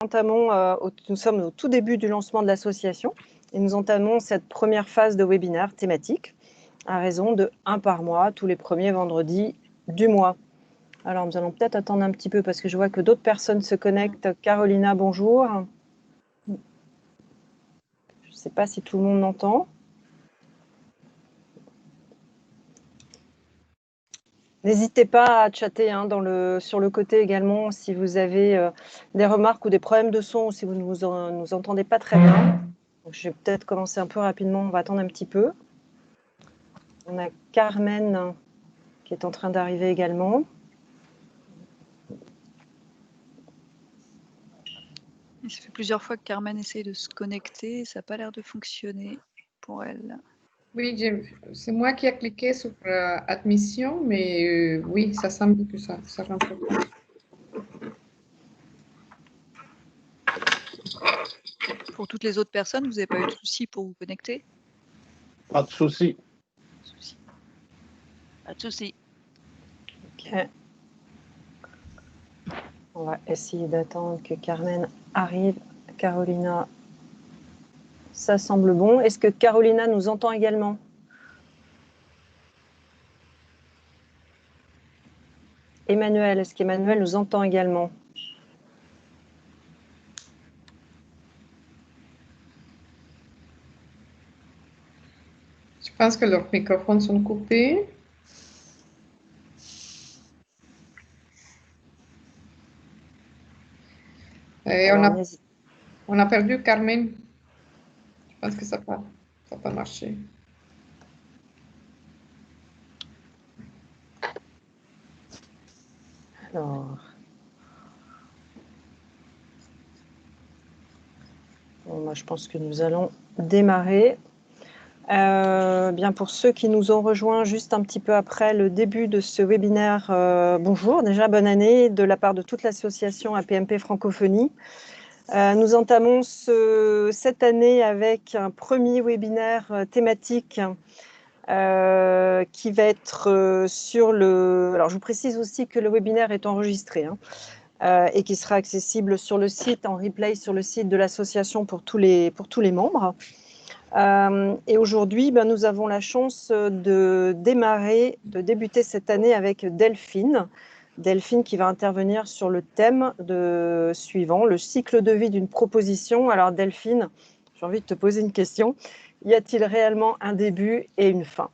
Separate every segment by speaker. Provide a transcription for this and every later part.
Speaker 1: nous sommes au tout début du lancement de l'association et nous entamons cette première phase de webinaire thématique à raison de 1 par mois, tous les premiers vendredis du mois. Alors, nous allons peut-être attendre un petit peu parce que je vois que d'autres personnes se connectent. Carolina, bonjour. Je ne sais pas si tout le monde m'entend. N'hésitez pas à chatter sur le côté également si vous avez des remarques ou des problèmes de son ou si vous ne nous entendez pas très bien. Donc, je vais peut-être commencer un peu rapidement, on va attendre un petit peu. On a Carmen qui est en train d'arriver également.
Speaker 2: Ça fait plusieurs fois que Carmen essaye de se connecter, ça n'a pas l'air de fonctionner pour elle.
Speaker 3: Oui, c'est moi qui ai cliqué sur admission, mais oui, ça semble que ça rentre pas.
Speaker 2: Pour toutes les autres personnes, vous n'avez pas eu de soucis pour vous connecter?
Speaker 4: Pas de souci.
Speaker 2: Pas de souci.
Speaker 1: Ok. On va essayer d'attendre que Carmen arrive. Carolina, ça semble bon. Est-ce que Carolina nous entend également? Emmanuel, est-ce qu'Emmanuel nous entend également?
Speaker 3: Je pense que leurs microphones sont coupés. Et
Speaker 1: Alors,
Speaker 3: on a perdu Carmen. Je pense que ça n'a pas marché.
Speaker 1: Alors, bon, moi, je pense que nous allons démarrer. Bien pour ceux qui nous ont rejoints juste un petit peu après le début de ce webinaire, bonjour, déjà bonne année de la part de toute l'association APMP Francophonie. Nous entamons cette année avec un premier webinaire thématique qui va être sur le... Alors, je vous précise aussi que le webinaire est enregistré et qui sera accessible sur le site, en replay sur le site de l'association pour tous les membres. Et aujourd'hui, nous avons la chance de débuter cette année avec Delphine. Delphine qui va intervenir sur le thème suivant, le cycle de vie d'une proposition. Alors Delphine, j'ai envie de te poser une question. Y a-t-il réellement un début et une fin?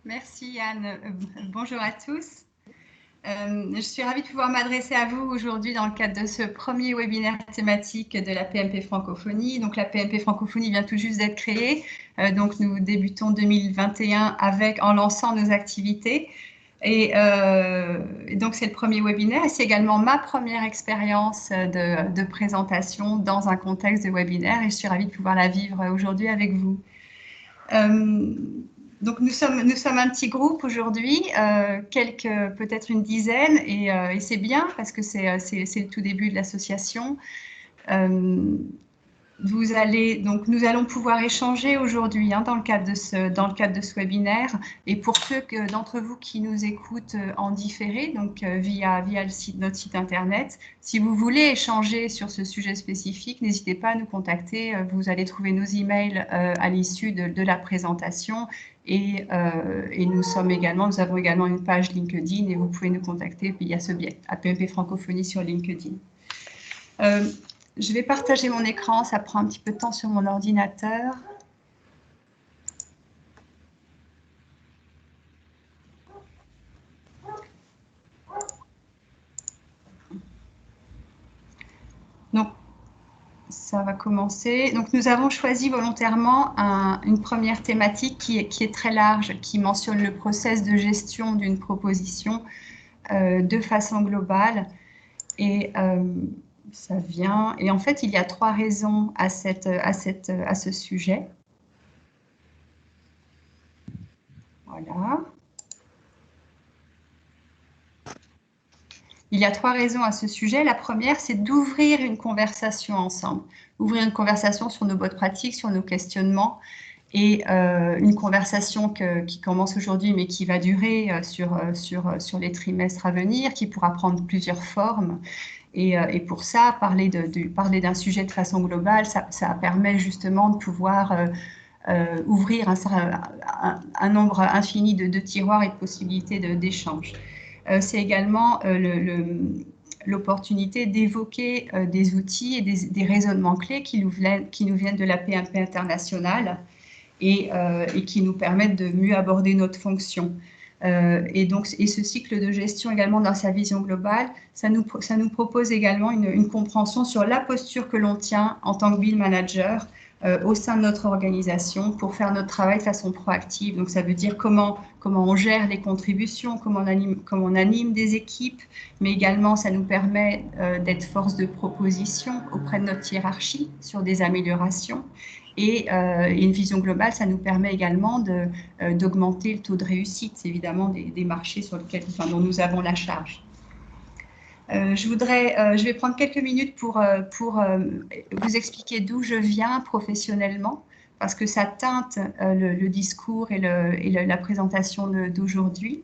Speaker 5: Merci Anne. Bonjour à tous. Je suis ravie de pouvoir m'adresser à vous aujourd'hui dans le cadre de ce premier webinaire thématique de la PMP Francophonie. Donc la PMP Francophonie vient tout juste d'être créée. Donc nous débutons 2021 en lançant nos activités. Et donc c'est le premier webinaire et c'est également ma première expérience de présentation dans un contexte de webinaire et je suis ravie de pouvoir la vivre aujourd'hui avec vous. Donc nous sommes un petit groupe aujourd'hui, peut-être une dizaine, et c'est bien parce que c'est le tout début de l'association. Nous allons pouvoir échanger aujourd'hui dans le cadre de ce webinaire. Et pour ceux d'entre vous qui nous écoutent en différé, donc via notre site internet, si vous voulez échanger sur ce sujet spécifique, n'hésitez pas à nous contacter. Vous allez trouver nos emails à l'issue de la présentation. Et nous avons également une page LinkedIn et vous pouvez nous contacter via ce biais, APMP Francophonie sur LinkedIn. Je vais partager mon écran, ça prend un petit peu de temps sur mon ordinateur. Donc, ça va commencer. Donc, nous avons choisi volontairement une première thématique qui est très large, qui mentionne le process de gestion d'une proposition de façon globale. Et ça vient. Et en fait, il y a 3 raisons à ce sujet. Voilà. Il y a 3 raisons à ce sujet. La première, c'est d'ouvrir une conversation ensemble. Ouvrir une conversation sur nos bonnes pratiques, sur nos questionnements. et une conversation qui commence aujourd'hui, mais qui va durer sur les trimestres à venir, qui pourra prendre plusieurs formes. Et pour ça, parler d'un sujet de façon globale, ça permet justement de pouvoir ouvrir un nombre infini de tiroirs et de possibilités d'échange. C'est également l'opportunité d'évoquer des outils et des raisonnements clés qui nous viennent de la PMP internationale et qui nous permettent de mieux aborder notre fonction. Et ce cycle de gestion également dans sa vision globale, ça nous propose également une compréhension sur la posture que l'on tient en tant que BIM manager au sein de notre organisation pour faire notre travail de façon proactive. Donc ça veut dire comment on gère les contributions, comment on anime des équipes, mais également ça nous permet d'être force de proposition auprès de notre hiérarchie sur des améliorations. Et une vision globale, ça nous permet également d'augmenter le taux de réussite, évidemment, des marchés dont nous avons la charge. Je vais prendre quelques minutes pour vous expliquer d'où je viens professionnellement, parce que ça teinte le discours et la présentation d'aujourd'hui.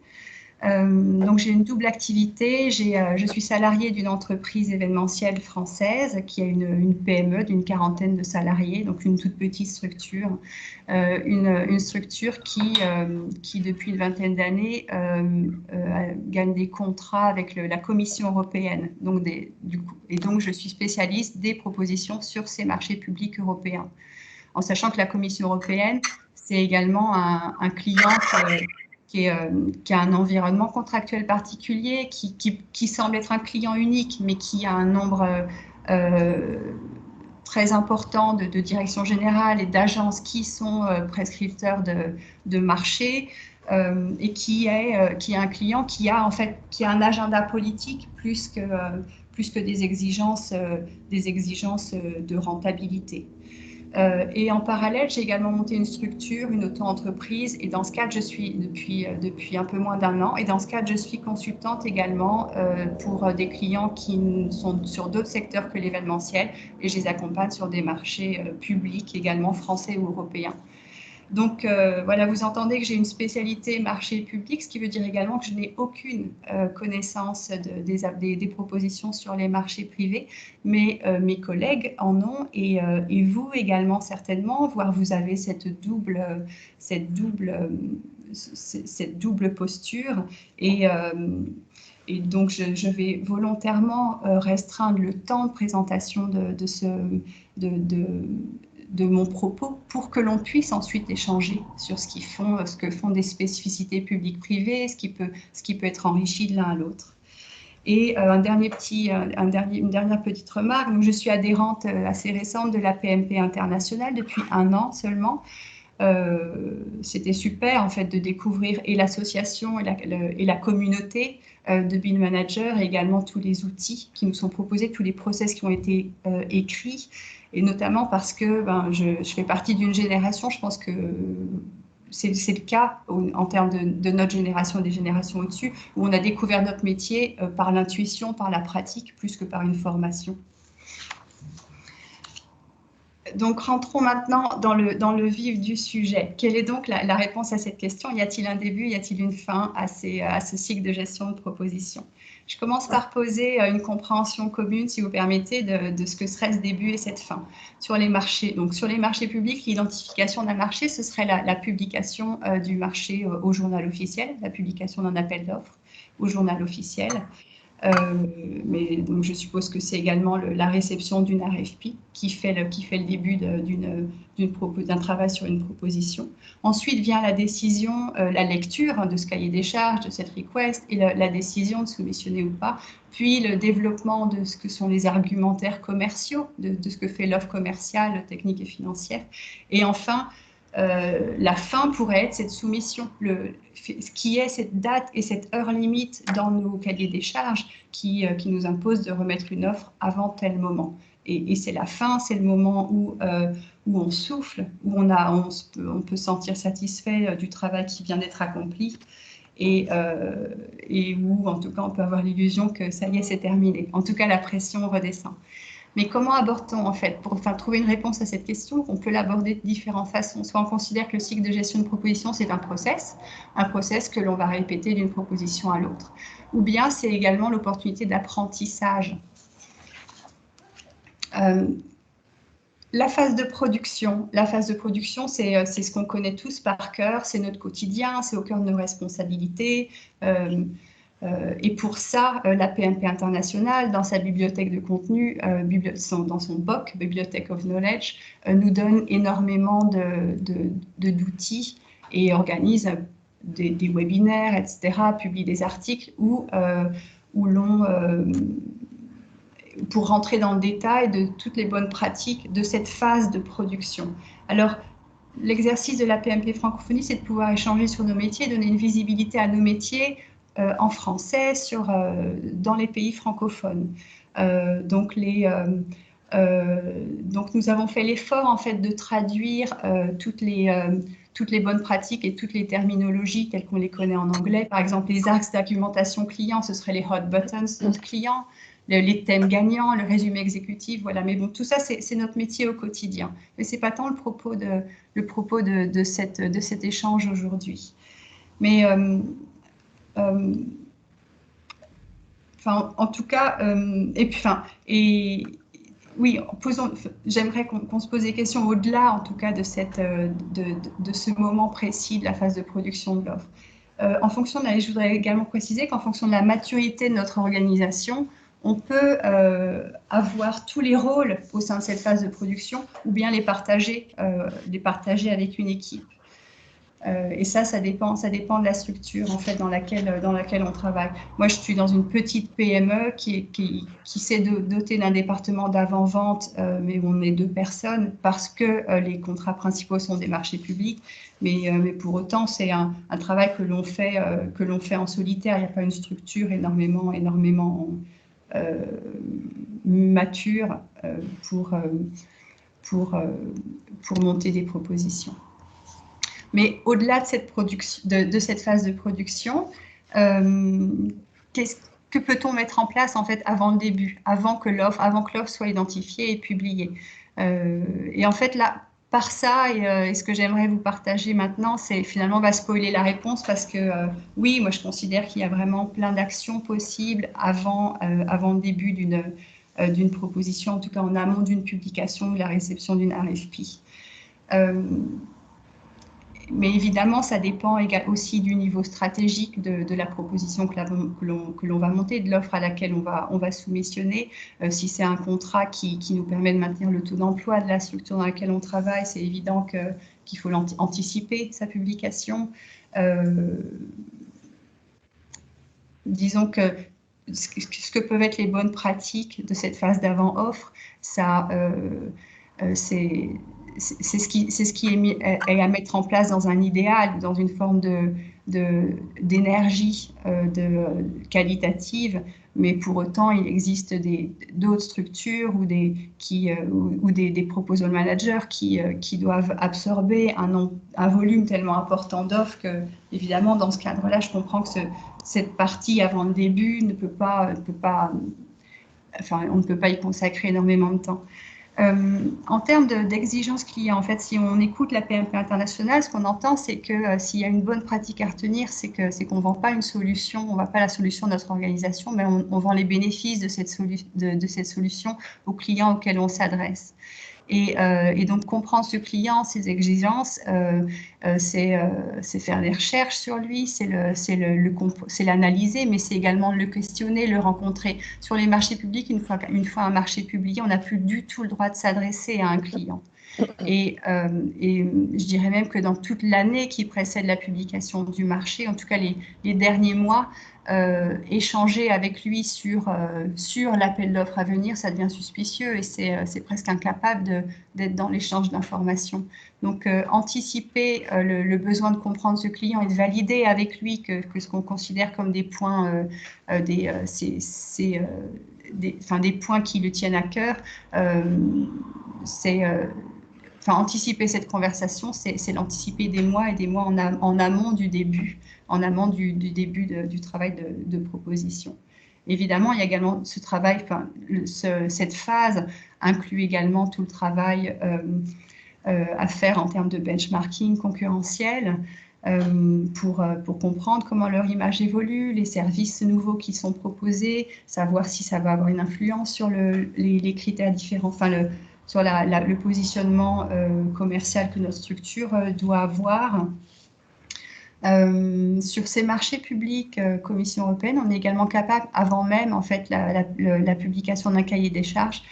Speaker 5: Donc j'ai une double activité, je suis salariée d'une entreprise événementielle française qui a une PME d'une 40aine de salariés, donc une toute petite structure, une structure qui depuis une vingtaine d'années gagne des contrats avec la Commission européenne. Donc donc je suis spécialiste des propositions sur ces marchés publics européens, en sachant que la Commission européenne, c'est également un client qui a un environnement contractuel particulier, qui semble être un client unique, mais qui a un nombre très important de directions générales et d'agences qui sont prescripteurs de marché, et qui est un client qui a un agenda politique plus que des exigences de rentabilité. Et en parallèle, j'ai également monté une structure, une auto-entreprise, et dans ce cadre, je suis depuis un peu moins d'un an, et dans ce cadre, je suis consultante également pour des clients qui sont sur d'autres secteurs que l'événementiel, et je les accompagne sur des marchés publics également français ou européens. Donc voilà, vous entendez que j'ai une spécialité marché public, ce qui veut dire également que je n'ai aucune connaissance des propositions sur les marchés privés, mais mes collègues en ont, et vous également certainement, voire vous avez cette double posture, et donc je vais volontairement restreindre le temps de présentation de mon propos pour que l'on puisse ensuite échanger sur ce que font des spécificités publiques-privées, ce qui peut être enrichi de l'un à l'autre. Et une dernière petite remarque, donc je suis adhérente assez récente de la PMP internationale depuis 1 an seulement. C'était super en fait de découvrir et l'association et la communauté de BIM Manager, et également tous les outils qui nous sont proposés, tous les process qui ont été écrits, et notamment parce que je fais partie d'une génération, je pense que c'est le cas en termes de notre génération et des générations au-dessus, où on a découvert notre métier par l'intuition, par la pratique, plus que par une formation. Donc, rentrons maintenant dans le vif du sujet. Quelle est donc la réponse à cette question? Y a-t-il un début, y a-t-il une fin à ce cycle de gestion de proposition? Je commence par poser une compréhension commune, si vous permettez, de ce que serait ce début et cette fin. Sur les marchés, donc sur les marchés publics, l'identification d'un marché, ce serait la publication du marché au journal officiel, la publication d'un appel d'offres au journal officiel. Mais donc je suppose que c'est également la réception d'une RFP qui fait le début d'un travail sur une proposition. Ensuite vient la décision, la lecture de ce cahier des charges, de cette request, et la décision de soumissionner ou pas, puis le développement de ce que sont les argumentaires commerciaux, de ce que fait l'offre commerciale, technique et financière, et enfin la fin pourrait être cette soumission, ce qui est cette date et cette heure limite dans nos cahiers des charges qui nous impose de remettre une offre avant tel moment. Et c'est la fin, c'est le moment où on souffle, où on peut se sentir satisfait du travail qui vient d'être accompli, et où en tout cas on peut avoir l'illusion que ça y est, c'est terminé. En tout cas, la pression redescend. Mais comment aborde-t-on en fait? Pour trouver une réponse à cette question, on peut l'aborder de différentes façons. Soit on considère que le cycle de gestion de proposition, c'est un process que l'on va répéter d'une proposition à l'autre. Ou bien c'est également l'opportunité d'apprentissage. La phase de production, c'est ce qu'on connaît tous par cœur, c'est notre quotidien, c'est au cœur de nos responsabilités. Et pour ça, la PMP internationale, dans sa bibliothèque de contenu, dans son BOK, Bibliothèque of Knowledge, nous donne énormément d'outils et organise des webinaires, etc., publie des articles où l'on... pour rentrer dans le détail de toutes les bonnes pratiques de cette phase de production. Alors, l'exercice de la PMP francophonie, c'est de pouvoir échanger sur nos métiers, donner une visibilité à nos métiers en français dans les pays francophones. Donc, nous avons fait l'effort en fait de traduire toutes les bonnes pratiques et toutes les terminologies telles qu'on les connaît en anglais. Par exemple, les axes d'argumentation client, ce seraient les hot buttons de notre client. Les thèmes gagnants, le résumé exécutif, voilà. Mais bon, tout ça, c'est notre métier au quotidien. Mais ce n'est pas tant le propos de cet échange aujourd'hui. Mais, en tout cas, oui, j'aimerais qu'on se pose des questions au-delà, en tout cas, de ce moment précis de la phase de production de l'offre. Je voudrais également préciser qu'en fonction de la maturité de notre organisation, on peut avoir tous les rôles au sein de cette phase de production ou bien les partager avec une équipe. Et ça dépend de la structure en fait, dans laquelle on travaille. Moi, je suis dans une petite PME qui s'est dotée d'un département d'avant-vente, mais où on est 2 personnes parce que les contrats principaux sont des marchés publics. Mais pour autant, c'est un travail que l'on fait en solitaire. Il n'y a pas une structure énormément mature pour monter des propositions. Mais au-delà de cette phase de production, que peut-on mettre en place en fait avant le début, avant que l'offre soit identifiée et publiée? Et en fait là, par ça, et ce que j'aimerais vous partager maintenant, c'est finalement on va spoiler la réponse parce que oui, moi je considère qu'il y a vraiment plein d'actions possibles avant le début d'une proposition, en tout cas en amont d'une publication ou la réception d'une RFP. Mais évidemment, ça dépend aussi du niveau stratégique de la proposition que l'on va monter, de l'offre à laquelle on va soumissionner. Si c'est un contrat qui nous permet de maintenir le taux d'emploi de la structure dans laquelle on travaille, c'est évident qu'il faut anticiper sa publication. Disons que ce que peuvent être les bonnes pratiques de cette phase d'avant-offre, c'est ce qui est à mettre en place dans un idéal, dans une forme d'énergie qualitative, mais pour autant, il existe d'autres structures ou des proposal managers qui doivent absorber un volume tellement important d'offres que, évidemment, dans ce cadre-là, je comprends que cette partie avant le début on ne peut pas y consacrer énormément de temps. En termes d'exigence client, en fait, si on écoute la PMP internationale, ce qu'on entend, c'est que s'il y a une bonne pratique à retenir, c'est qu'on ne vend pas une solution, on ne vend pas la solution de notre organisation, mais on vend les bénéfices de cette solution aux clients auxquels on s'adresse. Et donc, comprendre ce client, ses exigences, c'est faire des recherches sur lui, c'est l'analyser, mais c'est également le questionner, le rencontrer. Sur les marchés publics, une fois un marché publié, on n'a plus du tout le droit de s'adresser à un client. Et je dirais même que dans toute l'année qui précède la publication du marché, en tout cas les derniers mois, échanger avec lui sur l'appel d'offres à venir, ça devient suspicieux et c'est presque incapable d'être dans l'échange d'informations. Donc, anticiper le besoin de comprendre ce client et de valider avec lui que ce qu'on considère comme des points, des points qui le tiennent à cœur, anticiper cette conversation, c'est l'anticiper des mois et des mois en amont du début, du travail de proposition. Évidemment, il y a également ce travail, cette phase inclut également tout le travail à faire en termes de benchmarking concurrentiel pour comprendre comment leur image évolue, les services nouveaux qui sont proposés, savoir si ça va avoir une influence sur les critères différents, sur le positionnement commercial que notre structure doit avoir. Sur ces marchés publics, Commission européenne, on est également capable, avant même en fait la publication d'un cahier des charges,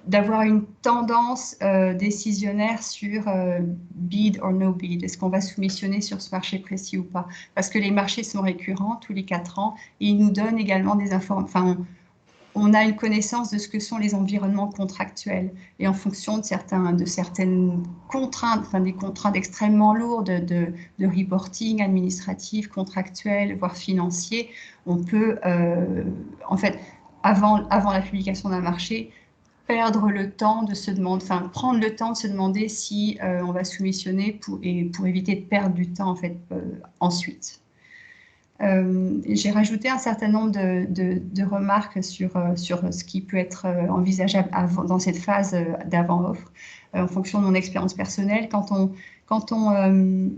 Speaker 5: d'avoir une tendance décisionnaire sur bid or no bid. Est-ce qu'on va soumissionner sur ce marché précis ou pas? Parce que les marchés sont récurrents tous les 4 ans et ils nous donnent également des informations. On a une connaissance de ce que sont les environnements contractuels. Et en fonction de certaines contraintes, des contraintes extrêmement lourdes de reporting administratif, contractuel, voire financier, on peut, en fait, avant la publication d'un marché, prendre le temps de se demander si on va soumissionner pour éviter de perdre du temps, en fait, ensuite. J'ai rajouté un certain nombre de remarques sur ce qui peut être envisageable dans cette phase d'avant-offre. En fonction de mon expérience personnelle,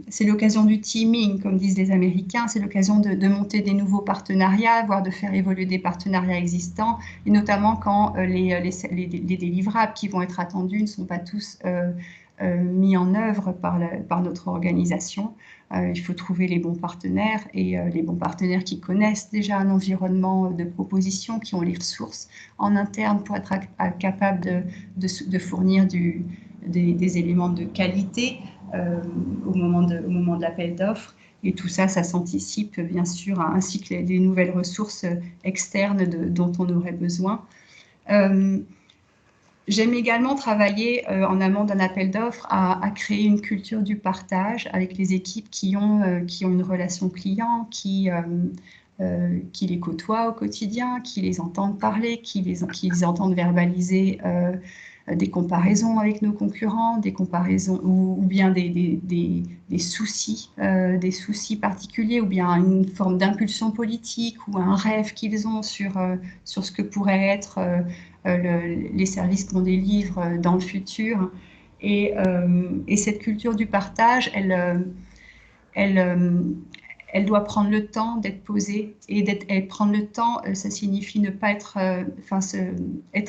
Speaker 5: c'est l'occasion du teaming, comme disent les Américains, c'est l'occasion de monter des nouveaux partenariats, voire de faire évoluer des partenariats existants, et notamment quand les délivrables qui vont être attendus ne sont pas tous mis en œuvre par notre organisation. Il faut trouver les bons partenaires et les bons partenaires qui connaissent déjà un environnement de proposition, qui ont les ressources en interne pour être capables de fournir des éléments de qualité au moment de l'appel d'offres. Et tout ça, ça s'anticipe bien sûr, ainsi que des nouvelles ressources externes dont on aurait besoin. J'aime également travailler en amont d'un appel d'offres à créer une culture du partage avec les équipes qui ont une relation client, qui les côtoient au quotidien, qui les entendent parler, qui les entendent verbaliser des comparaisons avec nos concurrents, des comparaisons ou bien des soucis particuliers, ou bien une forme d'impulsion politique ou un rêve qu'ils ont sur ce que pourrait être les services qu'on délivre dans le futur. Et cette culture du partage, elle doit prendre le temps d'être posée, et prendre le temps, ça signifie ne pas être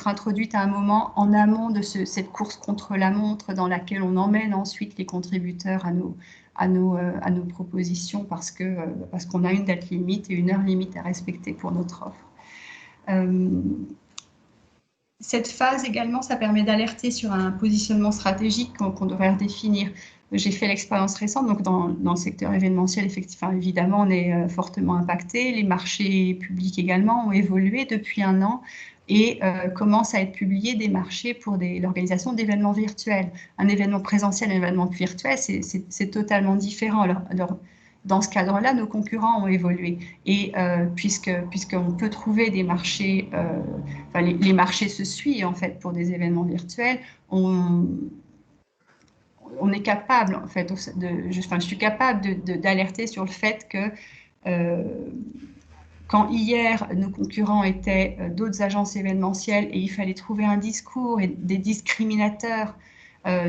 Speaker 5: introduite à un moment en amont de cette course contre la montre dans laquelle on emmène ensuite les contributeurs à nos propositions parce qu'on a une date limite et une heure limite à respecter pour notre offre. Cette phase également, ça permet d'alerter sur un positionnement stratégique qu'on devrait redéfinir. J'ai fait l'expérience récente, donc dans le secteur événementiel, effectivement, évidemment, on est fortement impacté. Les marchés publics également ont évolué depuis 1 an et commencent à être publiés des marchés pour l'organisation d'événements virtuels. Un événement présentiel, un événement virtuel, c'est totalement différent. Alors, dans ce cadre-là, nos concurrents ont évolué. Et puisqu'on peut trouver des marchés, les marchés se suivent en fait pour des événements virtuels, on est capable, en fait, je suis capable d'alerter sur le fait que quand hier, nos concurrents étaient d'autres agences événementielles et il fallait trouver un discours et des discriminateurs,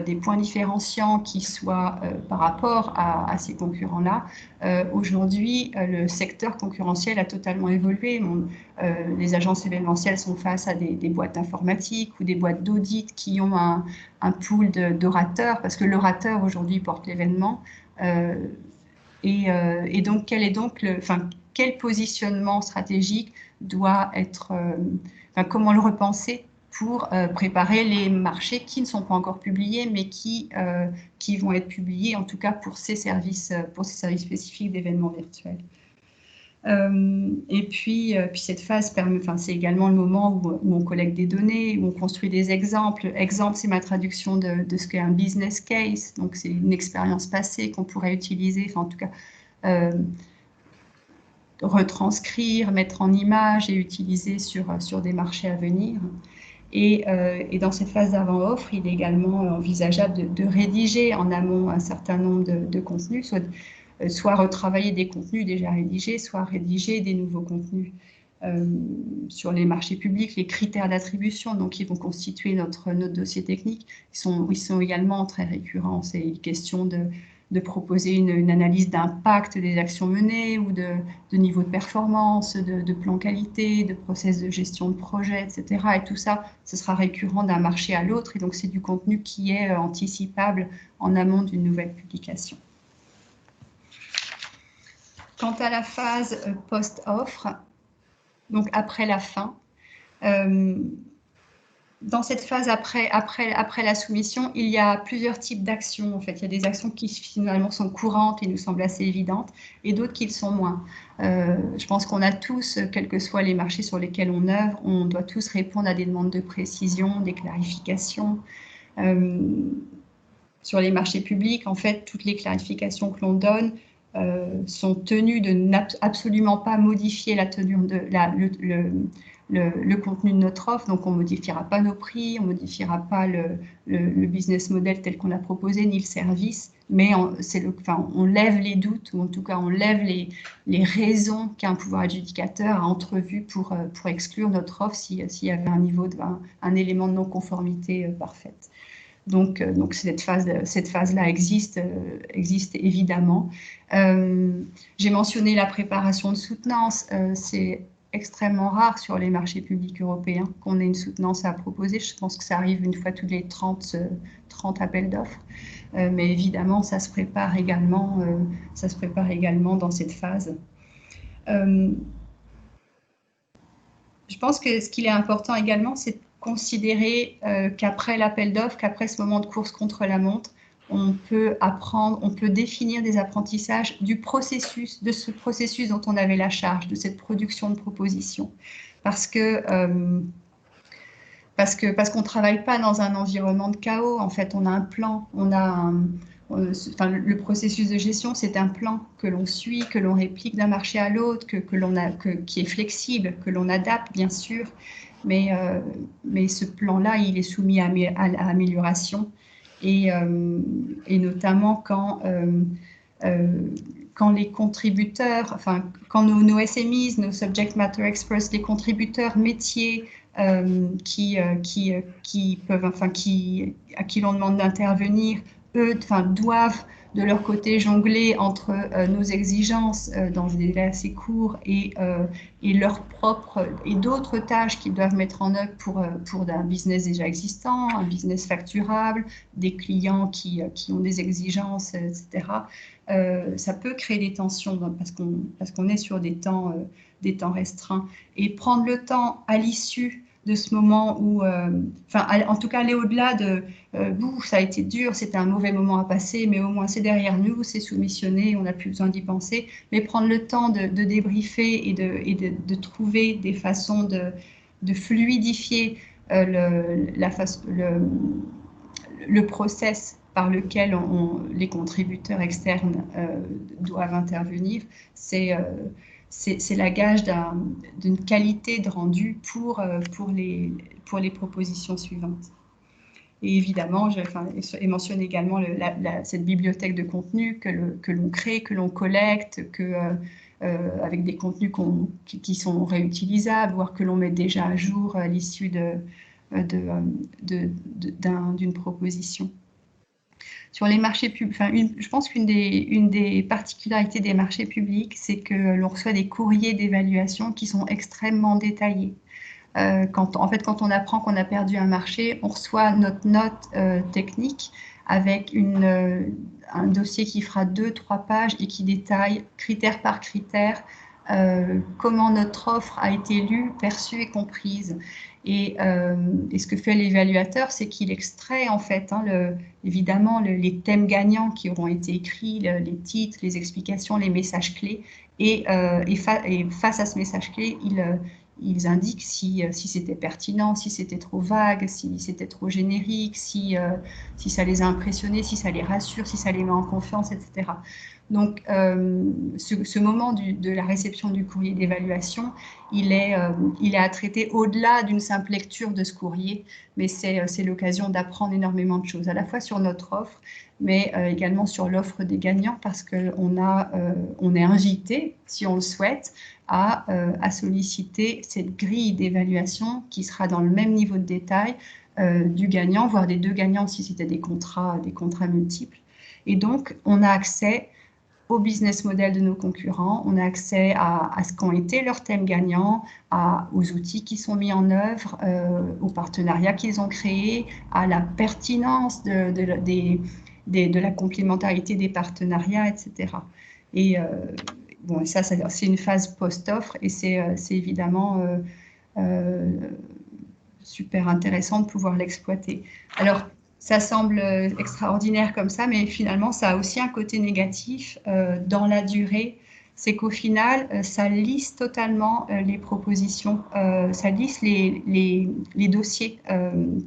Speaker 5: des points différenciants qui soient par rapport à ces concurrents-là. Aujourd'hui, le secteur concurrentiel a totalement évolué. Les agences événementielles sont face à des boîtes informatiques ou des boîtes d'audit qui ont un pool d'orateurs, parce que l'orateur aujourd'hui porte l'événement. Et donc, quel positionnement stratégique doit être, comment le repenser pour préparer les marchés qui ne sont pas encore publiés, mais qui vont être publiés, en tout cas pour ces services spécifiques d'événements virtuels. Et puis cette phase permet, c'est également le moment où on collecte des données, où on construit des exemples. Exemple, c'est ma traduction de ce qu'est un business case, donc c'est une expérience passée qu'on pourrait utiliser, en tout cas retranscrire, mettre en image et utiliser sur des marchés à venir. Et dans cette phase d'avant-offre, il est également envisageable de rédiger en amont un certain nombre de contenus, soit soit retravailler des contenus déjà rédigés, soit rédiger des nouveaux contenus. Sur les marchés publics, les critères d'attribution, donc qui vont constituer notre dossier technique, ils sont également très récurrents. C'est une question de proposer une analyse d'impact des actions menées ou de niveau de performance, de plan qualité, de process de gestion de projet, etc. Et tout ça, ce sera récurrent d'un marché à l'autre. Et donc, c'est du contenu qui est anticipable en amont d'une nouvelle publication. Quant à la phase post-offre, donc après la fin, dans cette phase après la soumission, il y a plusieurs types d'actions. En fait, il y a des actions qui finalement sont courantes et nous semblent assez évidentes, et d'autres qui le sont moins. Je pense qu'on a tous, quels que soient les marchés sur lesquels on œuvre, on doit tous répondre à des demandes de précision, des clarifications. Sur les marchés publics, en fait, toutes les clarifications que l'on donne sont tenues de absolument pas modifier la tenue de le contenu de notre offre. Donc, on ne modifiera pas nos prix, on ne modifiera pas le business model tel qu'on l'a proposé, ni le service, mais on lève les doutes, ou en tout cas, on lève les raisons qu'un pouvoir adjudicateur a entrevues pour exclure notre offre s'il y avait un élément de non-conformité parfaite. Donc cette phase-là existe évidemment. J'ai mentionné la préparation de soutenance. C'est extrêmement rare sur les marchés publics européens qu'on ait une soutenance à proposer. Je pense que ça arrive une fois tous les 30 appels d'offres. Mais évidemment, ça se prépare également dans cette phase. Je pense que ce qu'il est important également, c'est considérer qu'après l'appel d'offres, qu'après ce moment de course contre la montre, on peut définir des apprentissages de ce processus dont on avait la charge, de cette production de propositions. Parce qu'on ne travaille pas dans un environnement de chaos. En fait, on a un plan, le processus de gestion, c'est un plan que l'on suit, que l'on réplique d'un marché à l'autre, qui est flexible, que l'on adapte, bien sûr. Mais ce plan-là, il est soumis à amélioration, et notamment quand les contributeurs, quand nos SMEs, nos subject matter experts, les contributeurs métiers à qui l'on demande d'intervenir, eux, doivent de leur côté jongler entre nos exigences dans des délais assez courts et d'autres tâches qu'ils doivent mettre en œuvre pour un business déjà existant, un business facturable, des clients qui ont des exigences, etc. Ça peut créer des tensions parce qu'on est sur des temps restreints. Et prendre le temps à l'issue de ce moment où, en tout cas aller au-delà de ça a été dur, c'était un mauvais moment à passer, mais au moins c'est derrière nous, c'est soumissionné, on n'a plus besoin d'y penser. Mais prendre le temps de débriefer et de trouver des façons de fluidifier le process par lequel les contributeurs externes doivent intervenir, c'est la gage d'une qualité de rendu pour les propositions suivantes. Et évidemment, je mentionne également cette bibliothèque de contenu que l'on crée, que l'on collecte, avec des contenus qui sont réutilisables, voire que l'on met déjà à jour à l'issue d'une proposition. Sur les marchés publics, je pense qu'une des particularités des marchés publics, c'est que l'on reçoit des courriers d'évaluation qui sont extrêmement détaillés. Quand on apprend qu'on a perdu un marché, on reçoit notre note technique avec un dossier qui fera 2-3 pages et qui détaille critère par critère comment notre offre a été lue, perçue et comprise. Et ce que fait l'évaluateur, c'est qu'il extrait en fait évidemment les thèmes gagnants qui auront été écrits, les titres, les explications, les messages clés, et face à ce message clé, ils indiquent si c'était pertinent, si c'était trop vague, si c'était trop générique, si ça les a impressionnés, si ça les rassure, si ça les met en confiance, etc. Donc, ce moment de la réception du courrier d'évaluation, il est à traiter au-delà d'une simple lecture de ce courrier, mais c'est l'occasion d'apprendre énormément de choses, à la fois sur notre offre, mais également sur l'offre des gagnants, parce qu'on on est invité, si on le souhaite, à solliciter cette grille d'évaluation qui sera dans le même niveau de détail du gagnant, voire des deux gagnants si c'était des contrats multiples. Et donc, on a accès au business model de nos concurrents, on a accès à ce qu'ont été leurs thèmes gagnants, aux outils qui sont mis en œuvre, aux partenariats qu'ils ont créés, à la pertinence de la complémentarité des partenariats, etc. Et bon, ça c'est une phase post-offre et c'est évidemment super intéressant de pouvoir l'exploiter. Alors, ça semble extraordinaire comme ça, mais finalement, ça a aussi un côté négatif dans la durée. C'est qu'au final, ça lisse totalement les propositions, ça lisse les dossiers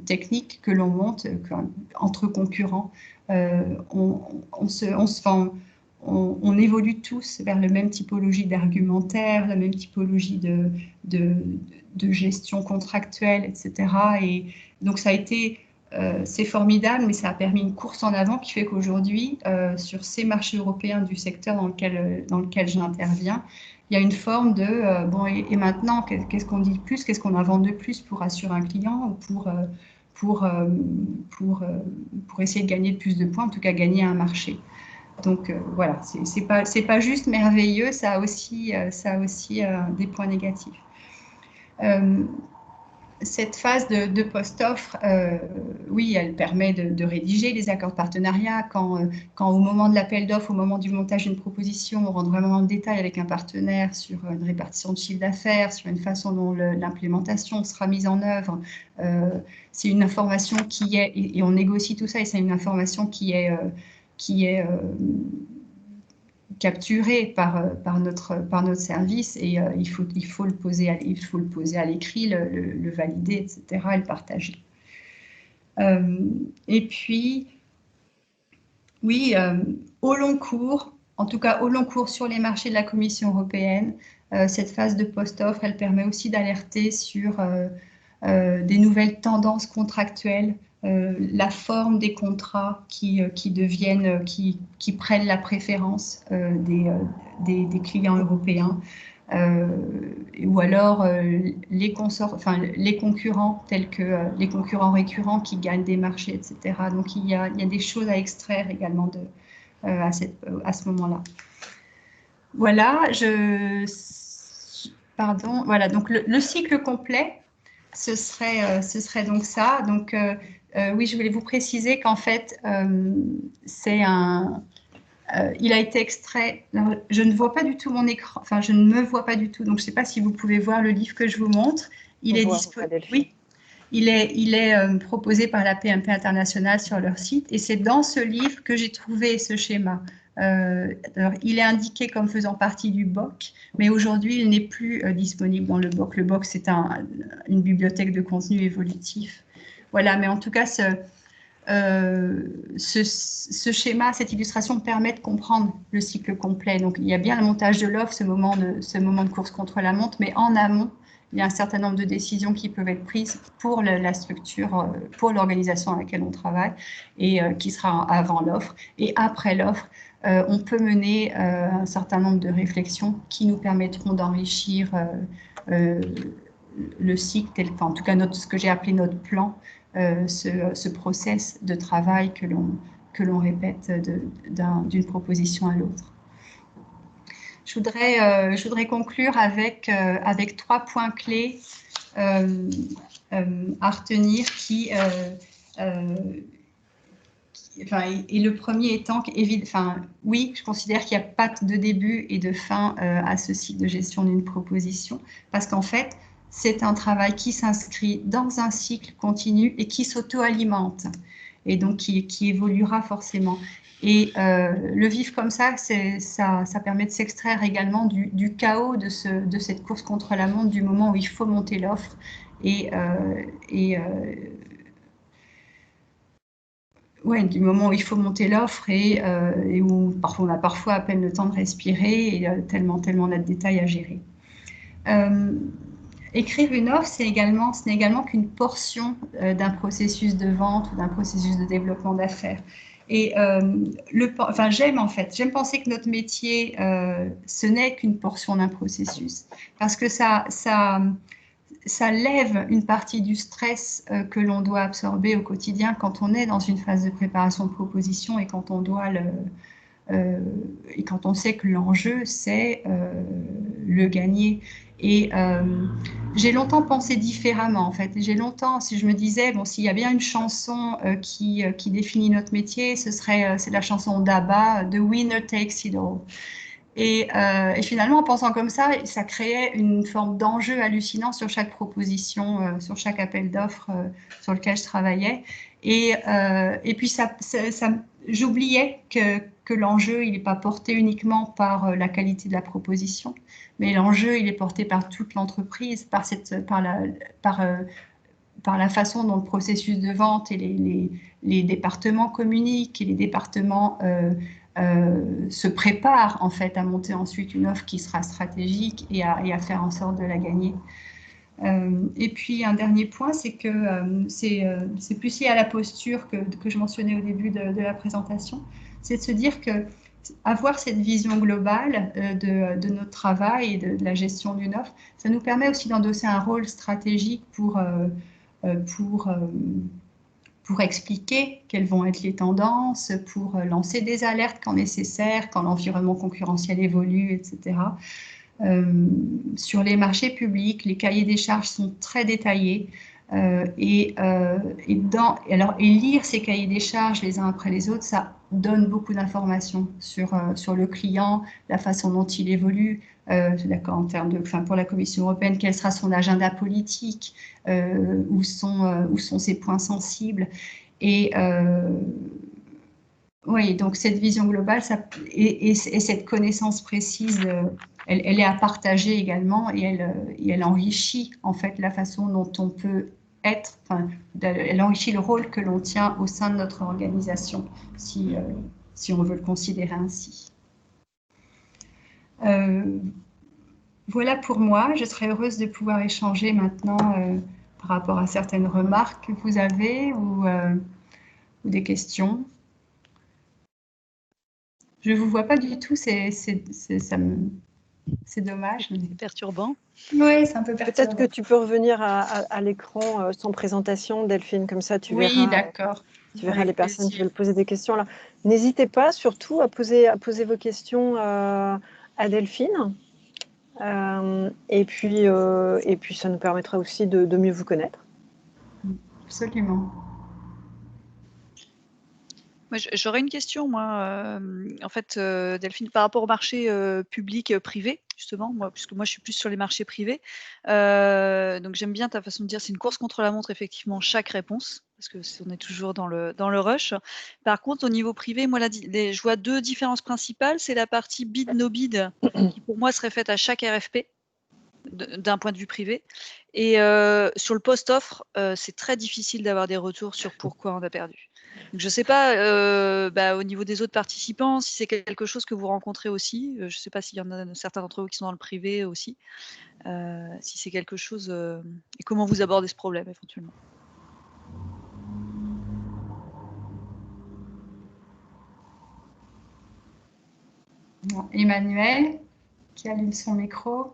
Speaker 5: techniques que l'on monte entre concurrents. On évolue tous vers la même typologie d'argumentaire, la même typologie de gestion contractuelle, etc. Et donc, ça a été... c'est formidable, mais ça a permis une course en avant qui fait qu'aujourd'hui, sur ces marchés européens du secteur dans lequel j'interviens, il y a une forme de bon, et maintenant, qu'est-ce qu'on dit de plus, qu'est-ce qu'on invente de plus pour assurer un client ou pour essayer de gagner plus de points, en tout cas gagner un marché. Donc voilà, c'est pas juste merveilleux, ça a aussi des points négatifs. Cette phase de post-offre, oui, elle permet de rédiger les accords de partenariat quand au moment de l'appel d'offres, au moment du montage d'une proposition, on rentre vraiment dans le détail avec un partenaire sur une répartition de chiffre d'affaires, sur une façon dont l'implémentation sera mise en œuvre. C'est une information qui est, et on négocie tout ça, et c'est une information qui est capturé par notre service et il faut le poser à l'écrit, le valider, etc., et le partager. Et puis, oui, au long cours, en tout cas au long cours sur les marchés de la Commission européenne, cette phase de post-offre, elle permet aussi d'alerter sur des nouvelles tendances contractuelles, la forme des contrats qui prennent la préférence des clients européens, ou alors les concurrents tels que les concurrents récurrents qui gagnent des marchés, etc. Donc il y a des choses à extraire également à ce moment-là. Voilà, voilà, donc le cycle complet, ce serait donc ça. Donc oui, je voulais vous préciser qu'en fait, il a été extrait. Alors, je ne vois pas du tout mon écran, enfin, je ne me vois pas du tout, donc je ne sais pas si vous pouvez voir le livre que je vous montre. Il est disponible. Oui, il est proposé par la PMP International sur leur site, et c'est dans ce livre que j'ai trouvé ce schéma. Alors, il est indiqué comme faisant partie du BOC, mais aujourd'hui, il n'est plus disponible dans le BOC. Le BOC, c'est une bibliothèque de contenu évolutif. Voilà, mais en tout cas, ce schéma, cette illustration permet de comprendre le cycle complet. Donc, il y a bien le montage de l'offre, ce moment de course contre la montre, mais en amont, il y a un certain nombre de décisions qui peuvent être prises pour la structure, pour l'organisation à laquelle on travaille, et qui sera avant l'offre. Et après l'offre, on peut mener un certain nombre de réflexions qui nous permettront d'enrichir le cycle, en tout cas ce que j'ai appelé notre plan, ce process de travail que l'on répète d'une proposition à l'autre. Je voudrais conclure avec 3 points clés à retenir et le premier étant oui, je considère qu'il n'y a pas de début et de fin à ce cycle de gestion d'une proposition, parce qu'en fait, c'est un travail qui s'inscrit dans un cycle continu et qui s'auto-alimente, et donc qui évoluera forcément. Et le vivre comme ça, ça permet de s'extraire également du chaos de cette course contre la montre, du moment où il faut monter l'offre du moment où il faut monter l'offre et où on a parfois à peine le temps de respirer et tellement on a de détails à gérer. Écrire une offre, ce n'est également qu'une portion d'un processus de vente ou d'un processus de développement d'affaires. Et j'aime penser que notre métier, ce n'est qu'une portion d'un processus, parce que ça lève une partie du stress que l'on doit absorber au quotidien quand on est dans une phase de préparation de proposition et quand on doit et quand on sait que l'enjeu, c'est le gagner. Et j'ai longtemps pensé différemment, en fait. Si je me disais, bon, s'il y a bien une chanson qui définit notre métier, c'est la chanson d'ABBA, The Winner Takes It All. Et finalement, en pensant comme ça créait une forme d'enjeu hallucinant sur chaque proposition, sur chaque appel d'offres sur lequel je travaillais. Et puis, j'oubliais que l'enjeu, il n'est pas porté uniquement par la qualité de la proposition, mais l'enjeu, il est porté par toute l'entreprise, par la façon dont le processus de vente et les départements communiquent et les départements se préparent en fait à monter ensuite une offre qui sera stratégique et à faire en sorte de la gagner. Et puis un dernier point, c'est que c'est plus lié à la posture que je mentionnais au début de la présentation, c'est de se dire que avoir cette vision globale de notre travail et de la gestion d'une offre, ça nous permet aussi d'endosser un rôle stratégique pour expliquer quelles vont être les tendances, pour lancer des alertes quand nécessaire, quand l'environnement concurrentiel évolue, etc. Sur les marchés publics, les cahiers des charges sont très détaillés. Et lire ces cahiers des charges les uns après les autres, ça donne beaucoup d'informations sur le client, la façon dont il évolue, pour la Commission européenne, quel sera son agenda politique, où sont ses points sensibles. Et oui, donc cette vision globale et cette connaissance précise, elle est à partager également et elle enrichit en fait la façon dont on peut elle enrichit le rôle que l'on tient au sein de notre organisation, si on veut le considérer ainsi. Voilà pour moi. Je serais heureuse de pouvoir échanger maintenant par rapport à certaines remarques que vous avez ou des questions. Je ne vous vois pas du tout, c'est dommage.
Speaker 2: C'est perturbant.
Speaker 5: Oui, c'est un peu perturbant.
Speaker 1: Peut-être que tu peux revenir à l'écran sans présentation, Delphine, comme ça tu verras.
Speaker 5: Oui, d'accord.
Speaker 1: Tu verras les personnes qui veulent poser des questions là. N'hésitez pas surtout à poser vos questions à Delphine. Et puis ça nous permettra aussi de mieux vous connaître.
Speaker 5: Absolument.
Speaker 2: J'aurais une question, moi, en fait, Delphine, par rapport au marché public, privé, justement, puisque moi je suis plus sur les marchés privés. Donc j'aime bien ta façon de dire, c'est une course contre la montre, effectivement, chaque réponse, parce qu'on est toujours dans le rush. Par contre, au niveau privé, moi, je vois deux différences principales. C'est la partie bid, no bid, qui pour moi serait faite à chaque RFP, d'un point de vue privé. Et sur le post-offre, c'est très difficile d'avoir des retours sur pourquoi on a perdu. Donc, je ne sais pas au niveau des autres participants si c'est quelque chose que vous rencontrez aussi. Je ne sais pas s'il y en a certains d'entre vous qui sont dans le privé aussi. Si c'est quelque chose et comment vous abordez ce problème éventuellement.
Speaker 5: Emmanuel, qui allume son micro.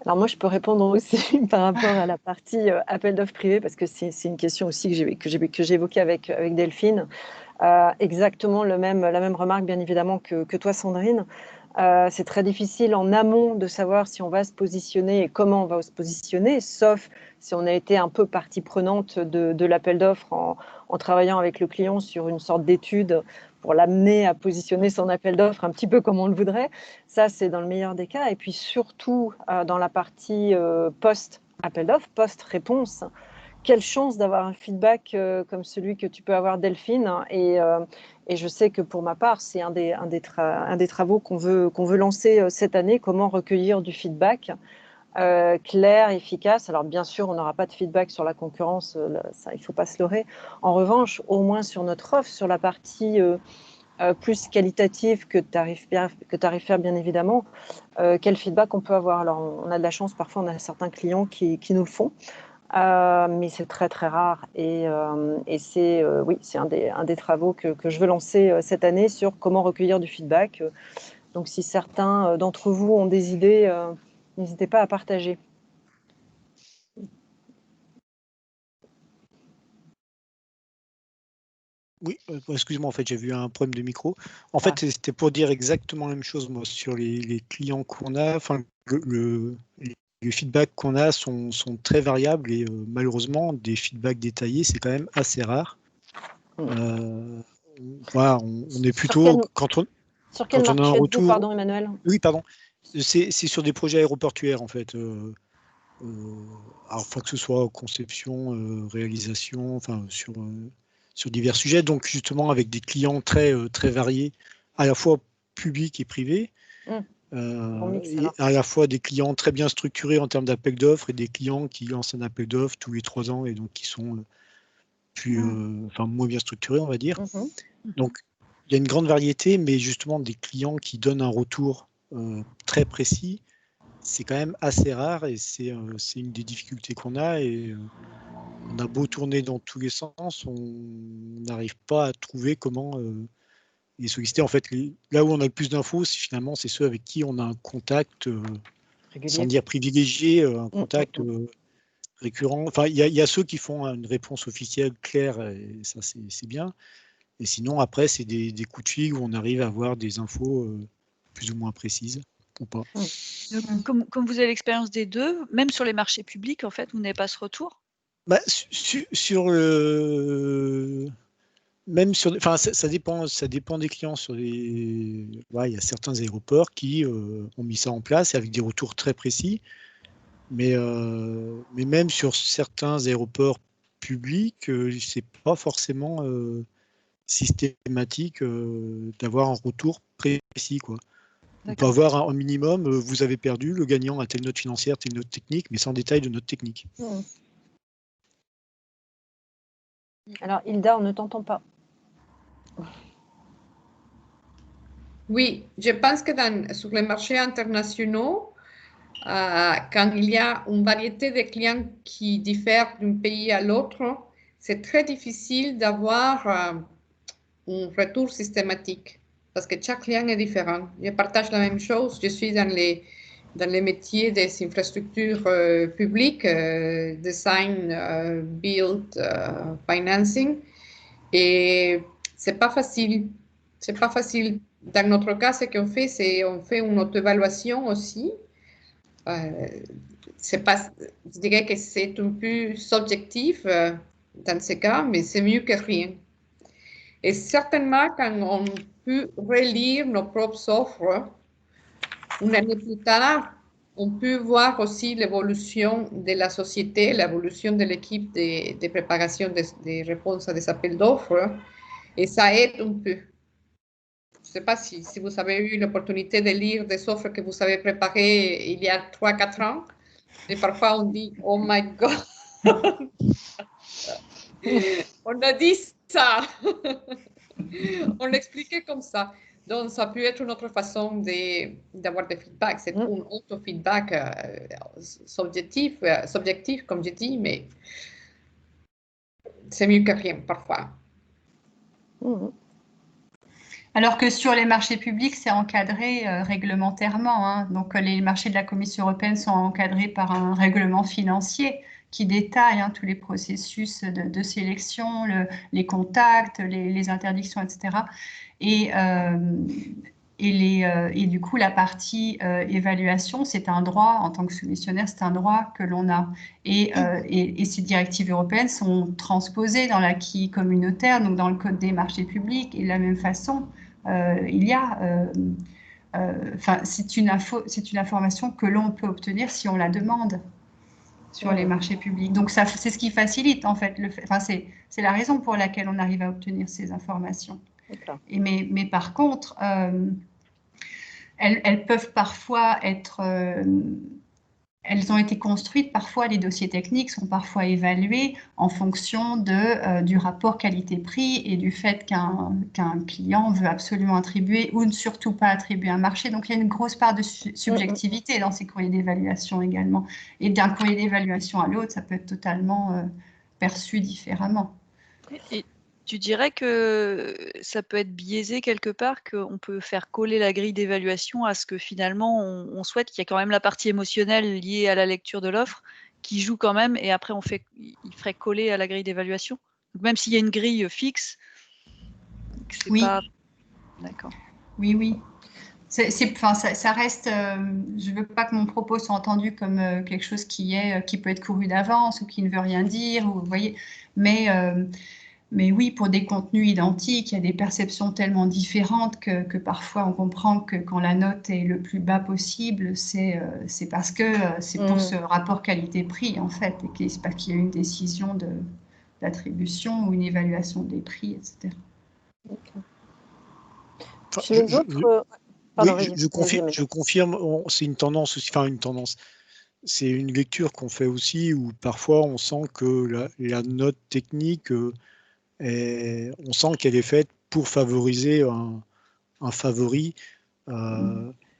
Speaker 1: Alors moi, je peux répondre aussi par rapport à la partie appel d'offres privé, parce que c'est une question aussi que j'ai évoquée avec Delphine. Exactement la même remarque, bien évidemment, que toi, Sandrine. C'est très difficile en amont de savoir si on va se positionner et comment on va se positionner, sauf si on a été un peu partie prenante de l'appel d'offres en travaillant avec le client sur une sorte d'étude pour l'amener à positionner son appel d'offres un petit peu comme on le voudrait. Ça, c'est dans le meilleur des cas. Et puis surtout, dans la partie post-appel d'offres, post-réponse, quelle chance d'avoir un feedback comme celui que tu peux avoir, Delphine. Et je sais que pour ma part, c'est un des travaux qu'on veut lancer cette année, comment recueillir du feedback clair, efficace. Alors bien sûr, on n'aura pas de feedback sur la concurrence, ça, il ne faut pas se leurrer. En revanche, au moins sur notre offre, sur la partie plus qualitative que tu arrives faire, bien évidemment, quel feedback on peut avoir. Alors on a de la chance, parfois on a certains clients qui nous le font. mais c'est très très rare. Et c'est oui, c'est un des travaux que je veux lancer cette année sur comment recueillir du feedback. Donc si certains d'entre vous ont des idées, n'hésitez pas à partager.
Speaker 6: Oui, excuse-moi, en fait, j'ai vu un problème de micro. En fait, c'était pour dire exactement la même chose, moi, sur les clients qu'on a. Enfin, les feedbacks qu'on a sont très variables et malheureusement, des feedbacks détaillés, c'est quand même assez rare. Voilà, on est plutôt,
Speaker 1: sur quel
Speaker 6: quand on a un
Speaker 1: marché
Speaker 6: retour.
Speaker 1: pardon, Emmanuel?
Speaker 6: Oui, pardon. C'est sur des projets aéroportuaires, en fait. Alors, que ce soit conception, réalisation, enfin, sur divers sujets, donc justement avec des clients très variés, à la fois publics et privés, et à la fois des clients très bien structurés en termes d'appel d'offres et des clients qui lancent un appel d'offres tous les 3 ans et donc qui sont moins bien structurés, on va dire. Donc il y a une grande variété, mais justement des clients qui donnent un retour très précis, c'est quand même assez rare et c'est une des difficultés qu'on a et on a beau tourner dans tous les sens, on n'arrive pas à trouver comment les solliciter. En fait, là où on a le plus d'infos, finalement, c'est ceux avec qui on a un contact, sans dire privilégié, un contact récurrent. Enfin, il y a ceux qui font une réponse officielle claire, et ça, c'est bien. Et sinon, après, c'est des coups de fil où on arrive à avoir des infos plus ou moins précises ou pas.
Speaker 2: Donc, comme vous avez l'expérience des deux, même sur les marchés publics, en fait, vous n'avez pas ce retour?
Speaker 6: Même sur, enfin, ça dépend des clients. Il y a certains aéroports qui ont mis ça en place et avec des retours très précis. Mais même sur certains aéroports publics, c'est pas forcément systématique d'avoir un retour précis, quoi. On peut avoir un minimum, vous avez perdu, le gagnant a telle note financière, telle note technique, mais sans détail de note technique.
Speaker 1: Alors, Hilda, on ne t'entend pas.
Speaker 3: Oui, je pense que sur les marchés internationaux, quand il y a une variété de clients qui diffèrent d'un pays à l'autre, c'est très difficile d'avoir un retour systématique parce que chaque client est différent. Je partage la même chose. Je suis dans les métiers des infrastructures publiques, design, build, financing. Et c'est pas facile. C'est pas facile. Dans notre cas, ce qu'on fait, c'est on fait une auto-évaluation aussi. C'est pas, je dirais que c'est un peu subjectif dans ce cas, mais c'est mieux que rien. Et certainement, quand on peut relire nos propres offres, une année plus tard, on peut voir aussi l'évolution de la société, l'évolution de l'équipe de préparation des réponses à des appels d'offres, et ça aide un peu. Je ne sais pas si vous avez eu l'opportunité de lire des offres que vous avez préparées il y a 3-4 ans, et parfois on dit « Oh my God, on a dit ça !» On l'expliquait comme ça. Donc, ça peut être une autre façon d'avoir des feedbacks. C'est un auto-feedback subjectif, comme je dis, mais c'est mieux que rien parfois.
Speaker 5: Alors que sur les marchés publics, c'est encadré réglementairement, hein. Donc, les marchés de la Commission européenne sont encadrés par un règlement financier qui détaille tous les processus de sélection, les contacts, les interdictions, etc. Et du coup, la partie évaluation, c'est un droit, en tant que soumissionnaire, c'est un droit que l'on a. Et ces directives européennes sont transposées dans l'acquis communautaire, donc dans le Code des marchés publics. Et de la même façon, il y a... c'est une information que l'on peut obtenir si on la demande sur les marchés publics. Donc, c'est ce qui facilite, en fait. C'est la raison pour laquelle on arrive à obtenir ces informations. Mais par contre, elles peuvent parfois être elles ont été construites, parfois les dossiers techniques sont parfois évalués en fonction du rapport qualité-prix et du fait qu'un client veut absolument attribuer ou ne surtout pas attribuer un marché. Donc il y a une grosse part de subjectivité dans ces courriers d'évaluation également. Et d'un courrier d'évaluation à l'autre, ça peut être totalement perçu différemment.
Speaker 2: Et tu dirais que ça peut être biaisé quelque part, qu'on peut faire coller la grille d'évaluation à ce que finalement on souhaite, qu'il y a quand même la partie émotionnelle liée à la lecture de l'offre qui joue quand même, et après il ferait coller à la grille d'évaluation. Donc même s'il y a une grille fixe, c'est
Speaker 5: Oui.
Speaker 2: pas... D'accord.
Speaker 5: Oui, oui. Ça reste, je ne veux pas que mon propos soit entendu comme quelque chose qui peut être couru d'avance ou qui ne veut rien dire, vous voyez. Mais oui, pour des contenus identiques, il y a des perceptions tellement différentes que parfois on comprend que quand la note est le plus bas possible, c'est parce que c'est pour ce rapport qualité-prix en fait, et c'est parce qu'il y a eu une décision d'attribution ou une évaluation des prix, etc.
Speaker 6: Enfin,
Speaker 1: Chez les autres, pardon,
Speaker 6: oui, je confirme, c'est une tendance aussi, enfin une tendance. C'est une lecture qu'on fait aussi où parfois on sent que la note technique, on sent qu'elle est faite pour favoriser un favori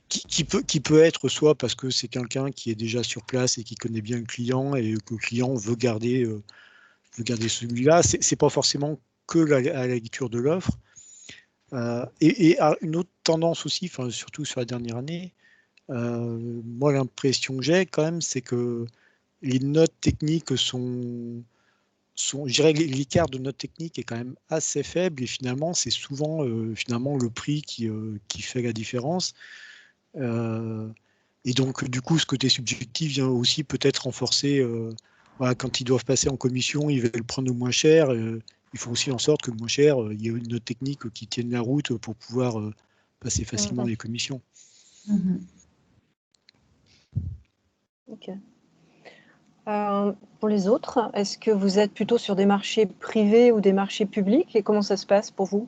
Speaker 6: qui peut être soit parce que c'est quelqu'un qui est déjà sur place et qui connaît bien le client et que le client veut garder celui-là. C'est pas forcément que la lecture de l'offre. Et une autre tendance aussi, surtout sur la dernière année, moi l'impression que j'ai quand même, c'est que les notes techniques je dirais que l'écart de notes techniques est quand même assez faible et finalement c'est souvent finalement le prix qui fait la différence. Et donc du coup ce côté subjectif vient aussi peut-être renforcer voilà, quand ils doivent passer en commission, ils veulent prendre le moins cher. Il faut aussi en sorte que le moins cher, il y ait une note technique qui tienne la route pour pouvoir passer facilement les commissions.
Speaker 1: Ok. Pour les autres, est-ce que vous êtes plutôt sur des marchés privés ou des marchés publics et comment ça se passe pour vous?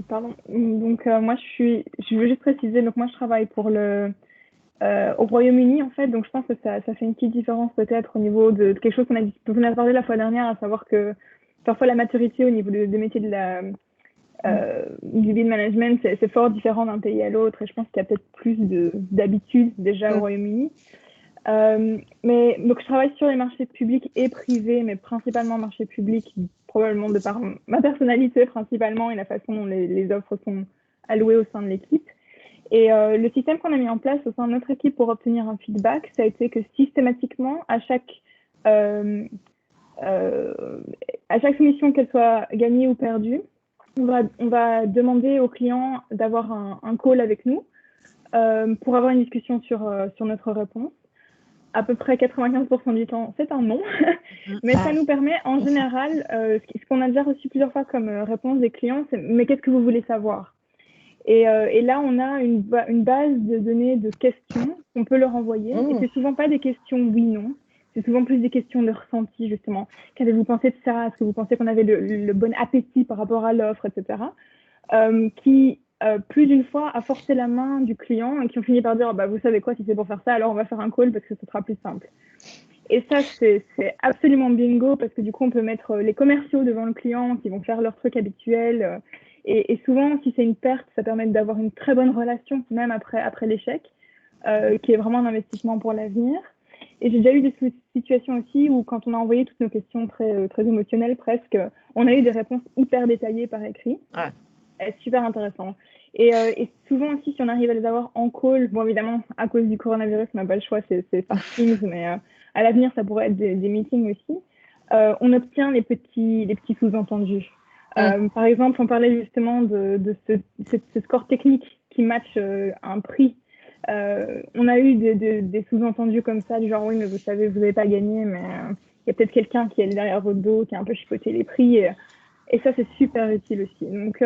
Speaker 7: Pardon. Donc moi je veux juste préciser, donc moi je travaille pour au Royaume-Uni en fait, donc je pense que ça fait une petite différence peut-être au niveau de quelque chose dont on a parlé la fois dernière, à savoir que parfois la maturité au niveau des métiers du bid management, c'est fort différent d'un pays à l'autre, et je pense qu'il y a peut-être plus d'habitude déjà au Royaume-Uni. Mais donc je travaille sur les marchés publics et privés, mais principalement marchés publics, probablement de par ma personnalité principalement et la façon dont les offres sont allouées au sein de l'équipe. Et le système qu'on a mis en place au sein de notre équipe pour obtenir un feedback, ça a été que systématiquement, à chaque soumission, qu'elle soit gagnée ou perdue, on va demander aux clients d'avoir un call avec nous pour avoir une discussion sur notre réponse. À peu près 95% du temps, c'est un non. Mais ça nous permet, en général, ce qu'on a déjà reçu plusieurs fois comme réponse des clients, c'est « mais qu'est-ce que vous voulez savoir ?» Et là, on a une base de données de questions qu'on peut leur envoyer. Et c'est souvent pas des questions oui-non. C'est souvent plus des questions de ressenti, justement. Qu'avez-vous pensé de ça? Est-ce que vous pensez qu'on avait le bon appétit par rapport à l'offre, etc. Qui, plus d'une fois, a forcé la main du client et qui ont fini par dire bah, « vous savez quoi, si c'est pour faire ça, alors on va faire un call parce que ce sera plus simple ». Et ça, c'est absolument bingo parce que du coup, on peut mettre les commerciaux devant le client qui vont faire leur truc habituel. Et souvent, si c'est une perte, ça permet d'avoir une très bonne relation, même après l'échec, qui est vraiment un investissement pour l'avenir. Et j'ai déjà eu des situations aussi où, quand on a envoyé toutes nos questions très, très émotionnelles presque, on a eu des réponses hyper détaillées par écrit.
Speaker 1: Ouais.
Speaker 7: C'est super intéressant. Et souvent aussi, si on arrive à les avoir en call, bon évidemment, à cause du coronavirus, on n'a pas le choix, c'est par Teams, mais à l'avenir, ça pourrait être des meetings aussi. On obtient les petits sous-entendus. Par exemple, on parlait justement de ce score technique qui match un prix. On a eu des sous-entendus comme ça, du genre oui, mais vous savez, vous n'avez pas gagné, mais il y a peut-être quelqu'un qui est derrière votre dos, qui a un peu chipoté les prix. Et ça, c'est super utile aussi. Donc,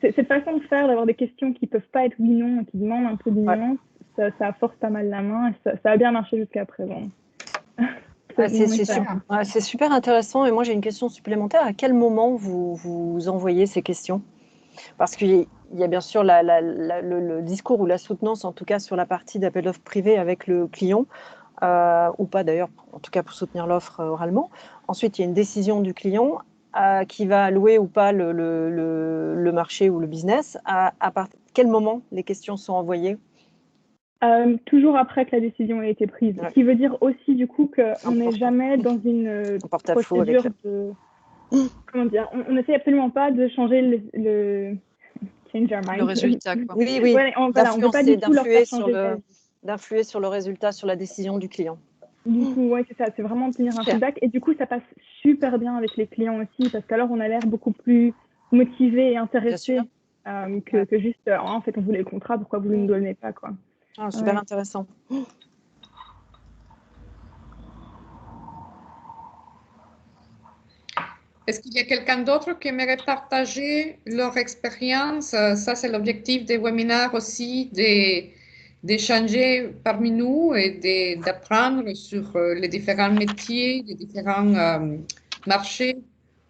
Speaker 7: cette façon de faire, d'avoir des questions qui ne peuvent pas être oui-non, qui demandent un peu de nuance, ça force pas mal la main et ça a bien marché jusqu'à présent.
Speaker 1: C'est super intéressant. Et moi, j'ai une question supplémentaire. À quel moment vous envoyez ces questions? Parce qu'il y a bien sûr le discours ou la soutenance, en tout cas sur la partie d'appel d'offres privé avec le client, ou pas d'ailleurs, en tout cas pour soutenir l'offre oralement. Ensuite, il y a une décision du client qui va allouer ou pas le marché ou le business. À quel moment les questions sont envoyées?
Speaker 7: Toujours après que la décision ait été prise.
Speaker 1: Ouais.
Speaker 7: Ce qui veut dire aussi du coup qu'on n'est jamais dans une procédure de... Comment dire, on n'essaie absolument pas de changer le change our mind.
Speaker 2: Le résultat, quoi.
Speaker 1: Oui,
Speaker 7: Ouais, on veut pas du tout leur faire changer
Speaker 1: d'influer sur le résultat, sur la décision du client.
Speaker 7: Du coup, ouais, c'est ça, c'est vraiment obtenir un feedback. Et du coup, ça passe super bien avec les clients aussi, parce qu'alors on a l'air beaucoup plus motivé et intéressé que juste, en fait, on voulait le contrat, pourquoi vous ne nous donnez pas, quoi.
Speaker 1: Ah, super intéressant.
Speaker 3: Est-ce qu'il y a quelqu'un d'autre qui aimerait partager leur expérience? Ça, c'est l'objectif des webinaires aussi, d'échanger parmi nous et d'apprendre sur les différents métiers, les différents marchés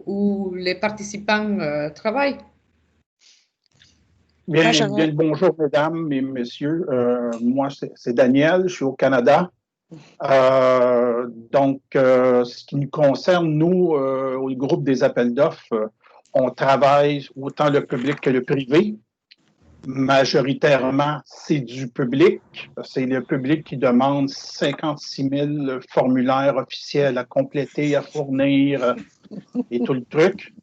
Speaker 3: où les participants travaillent.
Speaker 4: Bien, bonjour, mesdames et messieurs. Moi, c'est Daniel, je suis au Canada. Donc, ce qui nous concerne, nous, au groupe des appels d'offres, on travaille autant le public que le privé. Majoritairement, c'est du public. C'est le public qui demande 56 000 formulaires officiels à compléter, à fournir et tout le truc.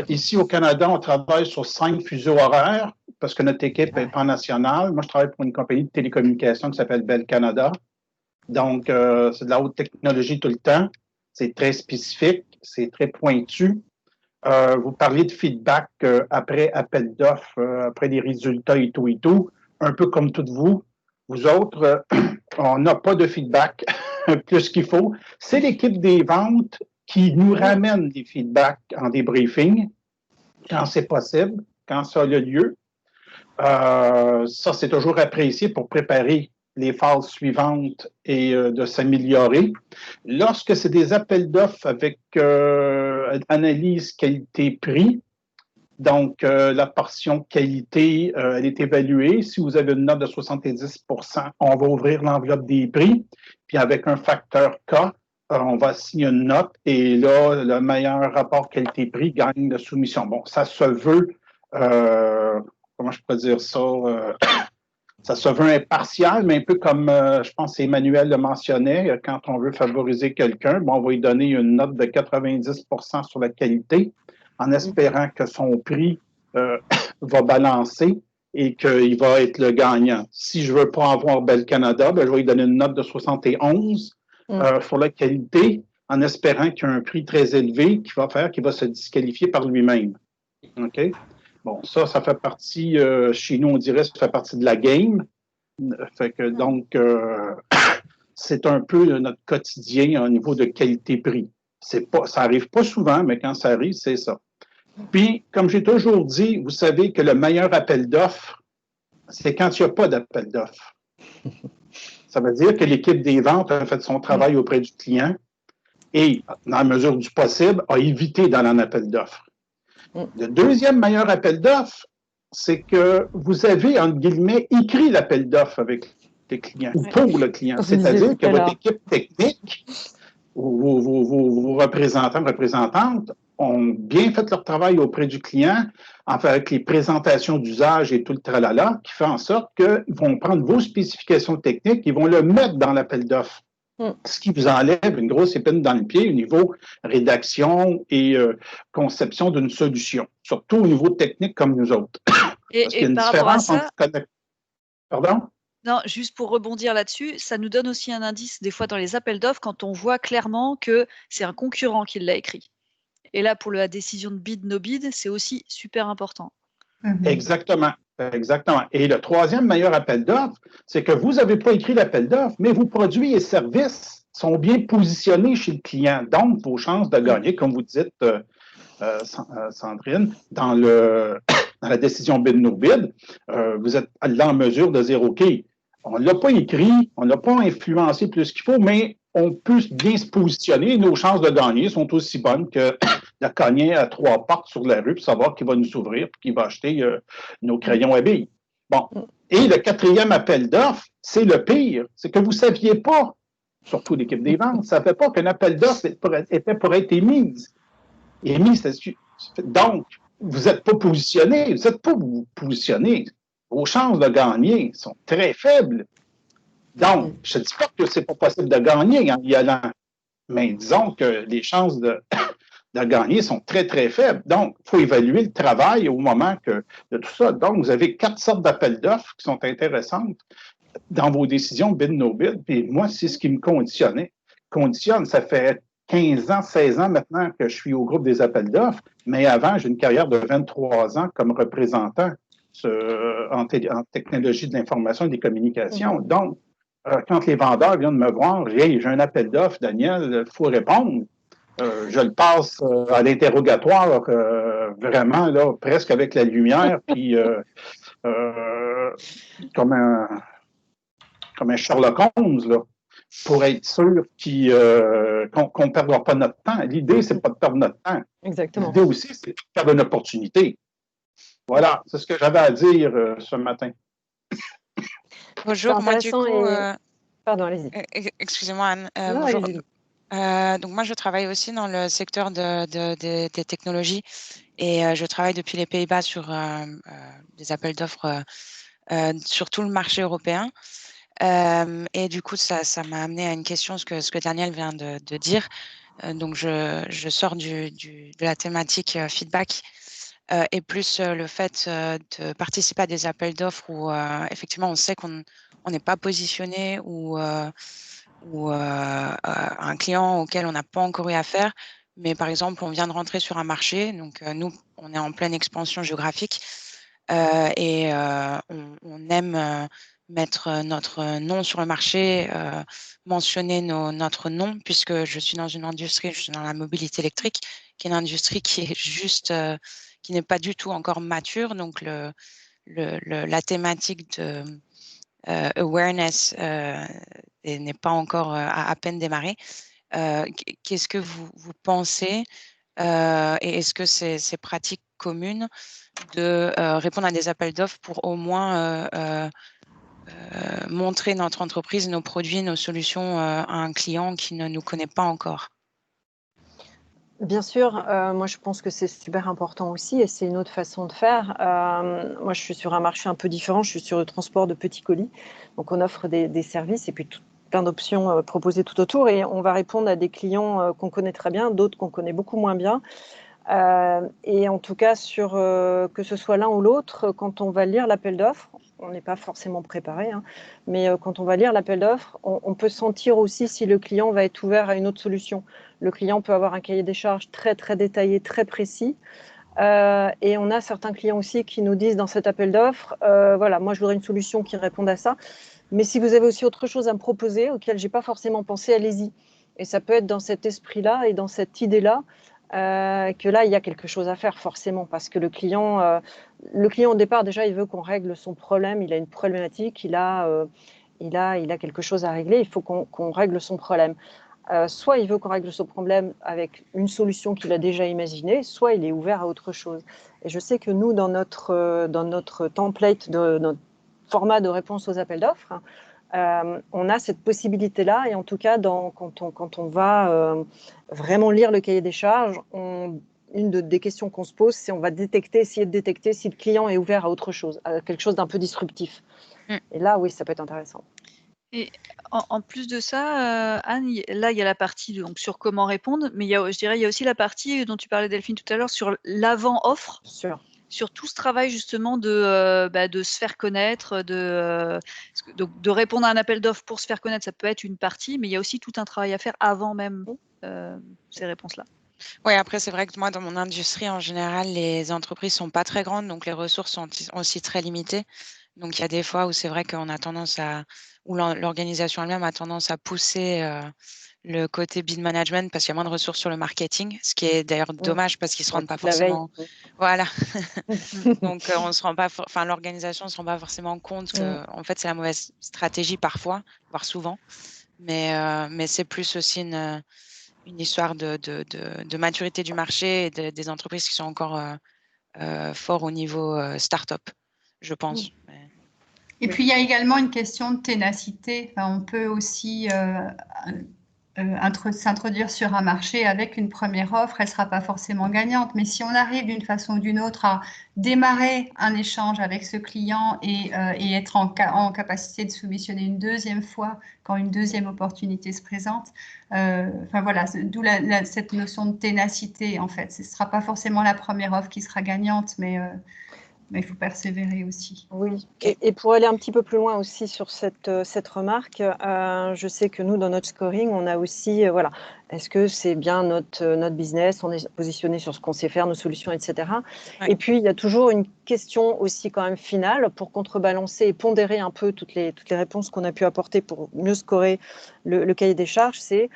Speaker 4: Ici, au Canada, on travaille sur 5 fuseaux horaires parce que notre équipe est pan-nationale. Moi, je travaille pour une compagnie de télécommunications qui s'appelle Bell Canada. Donc, c'est de la haute technologie tout le temps. C'est très spécifique, c'est très pointu. Vous parliez de feedback après appel d'offres, après les résultats et tout. Un peu comme toutes vous. Vous autres, on n'a pas de feedback plus qu'il faut. C'est l'équipe des ventes qui nous ramène des feedbacks en débriefing quand c'est possible, quand ça a lieu. Ça, c'est toujours apprécié pour préparer les phases suivantes et de s'améliorer. Lorsque c'est des appels d'offres avec analyse qualité-prix, donc la portion qualité, elle est évaluée. Si vous avez une note de 70 %, on va ouvrir l'enveloppe des prix, puis avec un facteur K, on va signer une note et là, le meilleur rapport qualité-prix gagne la soumission. Bon, ça se veut, comment je peux dire ça? Ça se veut impartial, mais un peu comme, je pense, Emmanuel le mentionnait, quand on veut favoriser quelqu'un, bon, on va lui donner une note de 90 % sur la qualité, en espérant que son prix va balancer et qu'il va être le gagnant. Si je ne veux pas avoir Bell Canada, ben, je vais lui donner une note de 71 sur la qualité, en espérant qu'il y a un prix très élevé qui va faire qu'il va se disqualifier par lui-même. OK? Bon, ça fait partie, chez nous, on dirait, ça fait partie de la game. Fait que donc, c'est un peu notre quotidien au niveau de qualité-prix. Ça n'arrive pas souvent, mais quand ça arrive, c'est ça. Puis, comme j'ai toujours dit, vous savez que le meilleur appel d'offres, c'est quand il n'y a pas d'appel d'offres. Ça veut dire que l'équipe des ventes a fait son travail auprès du client et, dans la mesure du possible, a évité d'aller en appel d'offres. Le deuxième meilleur appel d'offres, c'est que vous avez, entre guillemets, écrit l'appel d'offres avec le client ou pour le client. C'est-à-dire que votre équipe technique ou vos représentants, représentantes ont bien fait leur travail auprès du client, avec les présentations d'usage et tout le tralala, qui fait en sorte qu'ils vont prendre vos spécifications techniques, ils vont le mettre dans l'appel d'offres. Ce qui vous enlève une grosse épine dans le pied au niveau rédaction et conception d'une solution, surtout au niveau technique comme nous autres.
Speaker 2: Et par rapport à ça,
Speaker 4: Pardon?
Speaker 2: Non, juste pour rebondir là-dessus, ça nous donne aussi un indice des fois dans les appels d'offres quand on voit clairement que c'est un concurrent qui l'a écrit. Et là, pour la décision de bid, no bid, c'est aussi super important.
Speaker 4: Exactement. Exactement. Et le troisième meilleur appel d'offres, c'est que vous n'avez pas écrit l'appel d'offres, mais vos produits et services sont bien positionnés chez le client. Donc, vos chances de gagner, comme vous dites, Sandrine, dans la décision bid no bid, vous êtes là en mesure de dire, OK, on ne l'a pas écrit, on ne l'a pas influencé plus qu'il faut, mais on peut bien se positionner. Nos chances de gagner sont aussi bonnes que de cogner à 3 portes sur la rue pour savoir qui va nous ouvrir et qui va acheter nos crayons à billes. Bon. Et le 4e appel d'offres, c'est le pire. C'est que vous ne saviez pas, surtout l'équipe des ventes, ne savait pas qu'un appel d'offres était pour être émise. Donc, vous n'êtes pas positionné. Vous n'êtes pas vous positionné. Vos chances de gagner sont très faibles. Donc, je ne dis pas que ce n'est pas possible de gagner en y allant, mais disons que les chances de gagner sont très, très faibles. Donc, il faut évaluer le travail au moment de tout ça. Donc, vous avez 4 sortes d'appels d'offres qui sont intéressantes dans vos décisions bid, no bid. Puis moi, c'est ce qui me conditionne. Ça fait 15 ans, 16 ans maintenant que je suis au groupe des appels d'offres, mais avant, j'ai une carrière de 23 ans comme représentant en technologie de l'information et des communications. Donc, quand les vendeurs viennent me voir, hey, j'ai un appel d'offres, Daniel, il faut répondre. Je le passe à l'interrogatoire vraiment, là, presque avec la lumière, puis comme un Sherlock Holmes, là, pour être sûr qu'on ne perdra pas notre temps. L'idée, c'est pas de perdre notre temps.
Speaker 1: Exactement.
Speaker 4: L'idée aussi, c'est de perdre une opportunité. Voilà, c'est ce que j'avais à dire ce matin.
Speaker 8: Bonjour, moi du coup...
Speaker 1: Pardon, allez-y.
Speaker 8: Excusez-moi, Anne.
Speaker 1: Non,
Speaker 8: bonjour.
Speaker 1: allez-y.
Speaker 8: Donc moi, je travaille aussi dans le secteur des technologies et je travaille depuis les Pays-Bas sur des appels d'offres sur tout le marché européen. Et du coup, ça m'a amené à une question, ce que Daniel vient de dire. Donc, je sors de la thématique feedback et plus le fait de participer à des appels d'offres où effectivement, on sait qu'on n'est pas positionné ou un client auquel on n'a pas encore eu affaire. Mais par exemple, on vient de rentrer sur un marché. Donc, nous, on est en pleine expansion géographique et on aime mettre notre nom sur le marché, mentionner notre nom, puisque je suis dans une industrie, je suis dans la mobilité électrique, qui est une industrie qui est juste, qui n'est pas du tout encore mature. Donc, la thématique de awareness n'est pas encore à peine démarrée. Qu'est-ce que vous pensez et est-ce que c'est pratique commune de répondre à des appels d'offres pour au moins montrer notre entreprise, nos produits, nos solutions à un client qui ne nous connaît pas encore?
Speaker 1: Bien sûr, moi je pense que c'est super important aussi et c'est une autre façon de faire. Moi je suis sur un marché un peu différent, je suis sur le transport de petits colis. Donc on offre des services et puis plein d'options proposées tout autour et on va répondre à des clients qu'on connaît très bien, d'autres qu'on connaît beaucoup moins bien. Et en tout cas, que ce soit l'un ou l'autre, quand on va lire l'appel d'offres, on n'est pas forcément préparé, hein, mais quand on va lire l'appel d'offres, on peut sentir aussi si le client va être ouvert à une autre solution. Le client peut avoir un cahier des charges très, très détaillé, très précis. Et on a certains clients aussi qui nous disent dans cet appel d'offres, voilà, moi je voudrais une solution qui réponde à ça. Mais si vous avez aussi autre chose à me proposer, auquel je n'ai pas forcément pensé, allez-y. Et ça peut être dans cet esprit-là et dans cette idée-là, que là, il y a quelque chose à faire forcément, parce que le client au départ, déjà, il veut qu'on règle son problème, il a une problématique, il a quelque chose à régler, il faut qu'on règle son problème. Soit il veut qu'on règle son problème avec une solution qu'il a déjà imaginée, soit il est ouvert à autre chose. Et je sais que nous, dans notre template, notre format de réponse aux appels d'offres, on a cette possibilité-là, et en tout cas, quand on va vraiment lire le cahier des charges, une des questions qu'on se pose, c'est on va essayer de détecter si le client est ouvert à autre chose, à quelque chose d'un peu disruptif. Et là, oui, ça peut être intéressant.
Speaker 2: Et en plus de ça, Anne, là, il y a la partie donc, sur comment répondre, mais je dirais il y a aussi la partie dont tu parlais, Delphine, tout à l'heure, sur l'avant-offre. Sur tout ce travail justement de se faire connaître, donc de répondre à un appel d'offres pour se faire connaître, ça peut être une partie, mais il y a aussi tout un travail à faire avant même ces réponses-là.
Speaker 8: Oui, après, c'est vrai que moi, dans mon industrie, en général, les entreprises ne sont pas très grandes, donc les ressources sont aussi très limitées. Donc, il y a des fois où c'est vrai qu'on a tendance où l'organisation elle-même a tendance à pousser le côté bid management parce qu'il y a moins de ressources sur le marketing, ce qui est d'ailleurs dommage parce qu'ils ne se rendent pas forcément. Voilà. Donc, on se rend pas, l'organisation ne se rend pas forcément compte que, en fait, c'est la mauvaise stratégie parfois, voire souvent. mais c'est plus aussi une histoire de maturité du marché et des entreprises qui sont encore forts au niveau start-up, je pense.
Speaker 5: Et puis, il y a également une question de ténacité. Enfin, on peut aussi s'introduire sur un marché avec une première offre, elle ne sera pas forcément gagnante. Mais si on arrive d'une façon ou d'une autre à démarrer un échange avec ce client et être en capacité de soumissionner une deuxième fois quand une deuxième opportunité se présente, enfin voilà, d'où cette notion de ténacité en fait. Ce ne sera pas forcément la première offre qui sera gagnante, mais il faut persévérer aussi.
Speaker 1: Oui, et pour aller un petit peu plus loin aussi sur cette remarque, je sais que nous, dans notre scoring, on a aussi, voilà, est-ce que c'est bien notre business, on est positionné sur ce qu'on sait faire, nos solutions, etc.
Speaker 8: Ouais.
Speaker 1: Et puis, il y a toujours une question aussi quand même finale pour contrebalancer et pondérer un peu toutes les réponses qu'on a pu apporter pour mieux scorer le cahier des charges, c'est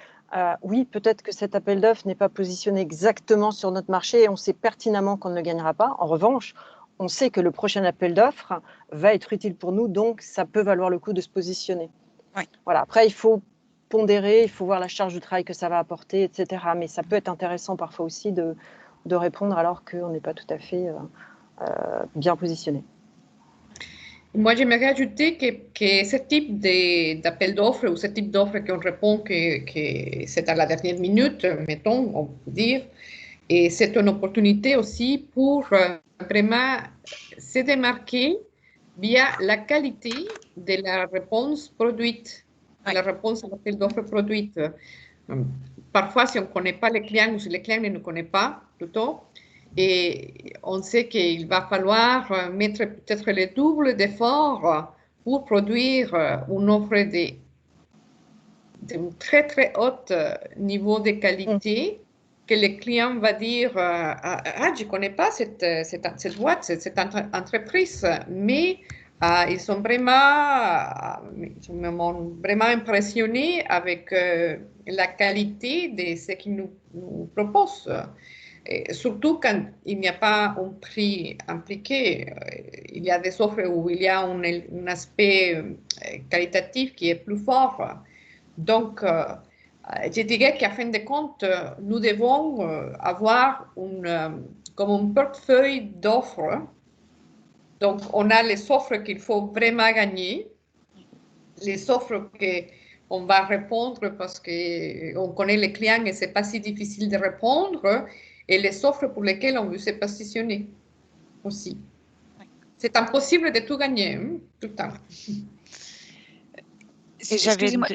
Speaker 1: oui, peut-être que cet appel d'offres n'est pas positionné exactement sur notre marché et on sait pertinemment qu'on ne le gagnera pas. En revanche, on sait que le prochain appel d'offres va être utile pour nous, donc ça peut valoir le coup de se positionner.
Speaker 8: Ouais.
Speaker 1: Voilà. Après, il faut pondérer, il faut voir la charge de travail que ça va apporter, etc. Mais ça peut être intéressant parfois aussi de répondre alors qu'on n'est pas tout à fait bien positionné.
Speaker 3: Moi, j'aimerais ajouter que ce type d'appel d'offres ou ce type d'offres qu'on répond que c'est à la dernière minute, mettons, on peut dire, et c'est une opportunité aussi pour vraiment se démarquer via la qualité de la réponse produite, la réponse à l'appel d'offres produite. Parfois, si on ne connaît pas les clients ou si les clients ne nous connaissent pas, plutôt, et on sait qu'il va falloir mettre peut-être le double d'efforts pour produire une offre d'un très, très haut niveau de qualité que le client va dire je ne connais pas cette boîte, cette entreprise, mais ils sont m'ont vraiment impressionné avec la qualité de ce qu'ils nous proposent. Et surtout quand il n'y a pas un prix impliqué, il y a des offres où il y a un aspect qualitatif qui est plus fort. Donc, je dirais qu'à fin de compte, nous devons avoir comme un portefeuille d'offres. Donc, on a les offres qu'il faut vraiment gagner, les offres qu'on va répondre parce qu'on connaît les clients et ce n'est pas si difficile de répondre, et les offres pour lesquelles on veut se positionner aussi. C'est impossible de tout gagner, tout le temps.
Speaker 2: Excusez-moi,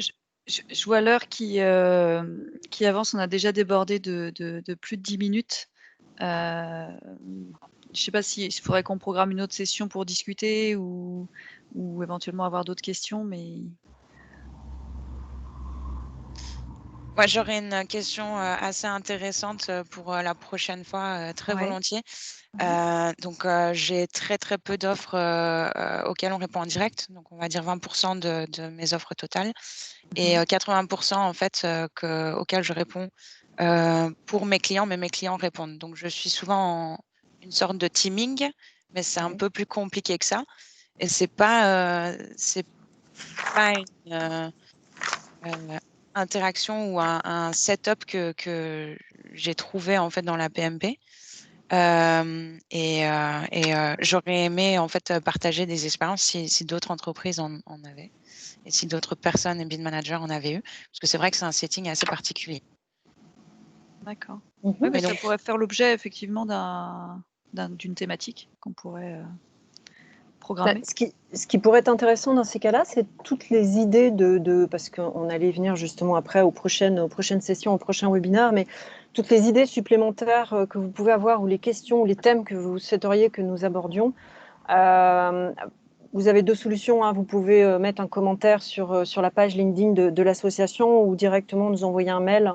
Speaker 2: je vois l'heure qui avance, on a déjà débordé de plus de 10 minutes. Je ne sais pas s'il faudrait qu'on programme une autre session pour discuter ou éventuellement avoir d'autres questions, mais...
Speaker 8: Moi, j'aurais une question assez intéressante pour la prochaine fois, très volontiers. Donc, j'ai très, très peu d'offres auxquelles on répond en direct. Donc, on va dire 20% de mes offres totales et 80% en fait auxquelles je réponds pour mes clients, mais mes clients répondent. Donc, je suis souvent en une sorte de teaming, mais c'est un peu plus compliqué que ça. Et c'est pas une interaction ou un setup que j'ai trouvé en fait dans la PMP. J'aurais aimé en fait partager des expériences si d'autres entreprises en avaient et si d'autres personnes et bid managers en avaient eu, parce que c'est vrai que c'est un setting assez particulier.
Speaker 2: D'accord. Oui, mais ça pourrait faire l'objet effectivement d'une thématique qu'on pourrait programmer.
Speaker 1: Ce qui pourrait être intéressant dans ces cas-là, c'est toutes les idées parce qu'on allait venir justement après aux prochaines sessions, aux prochains webinaires, mais toutes les idées supplémentaires que vous pouvez avoir ou les questions ou les thèmes que vous souhaiteriez que nous abordions. Vous avez deux solutions. Vous pouvez mettre un commentaire sur la page LinkedIn de l'association ou directement nous envoyer un mail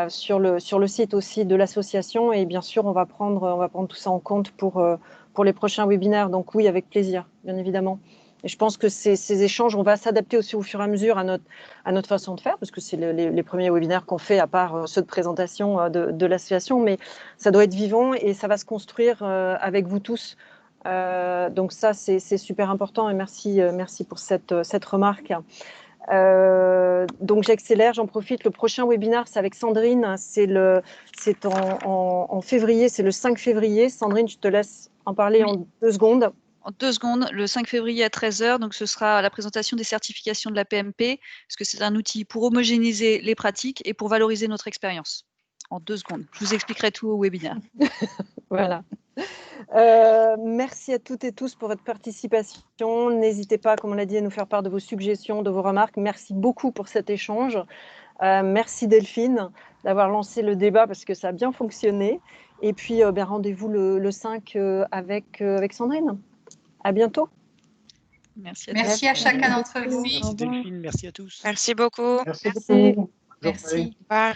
Speaker 1: sur le site aussi de l'association. Et bien sûr, on va prendre tout ça en compte pour les prochains webinaires. Donc oui, avec plaisir, bien évidemment. Et je pense que ces échanges, on va s'adapter aussi au fur et à mesure à notre façon de faire, parce que c'est les premiers webinaires qu'on fait, à part ceux de présentation de l'association, mais ça doit être vivant et ça va se construire avec vous tous. Donc ça, c'est super important et merci pour cette remarque. Donc j'accélère, j'en profite. Le prochain webinaire, c'est avec Sandrine. C'est en février, c'est le 5 février. Sandrine, je te laisse en parler en 2 secondes.
Speaker 2: En 2 secondes, le 5 février à 13 h, donc ce sera la présentation des certifications de la PMP, parce que c'est un outil pour homogénéiser les pratiques et pour valoriser notre expérience. En 2 secondes. Je vous expliquerai tout au webinaire.
Speaker 1: Voilà. Merci à toutes et tous pour votre participation. N'hésitez pas, comme on l'a dit, à nous faire part de vos suggestions, de vos remarques. Merci beaucoup pour cet échange. Merci Delphine d'avoir lancé le débat parce que ça a bien fonctionné. Et puis, rendez-vous le 5 avec Sandrine. À bientôt.
Speaker 3: Merci à chacun d'entre vous.
Speaker 6: Merci Delphine, merci à tous.
Speaker 8: Merci beaucoup.
Speaker 4: Merci
Speaker 3: Merci.
Speaker 4: beaucoup.
Speaker 3: Merci.
Speaker 8: Au revoir.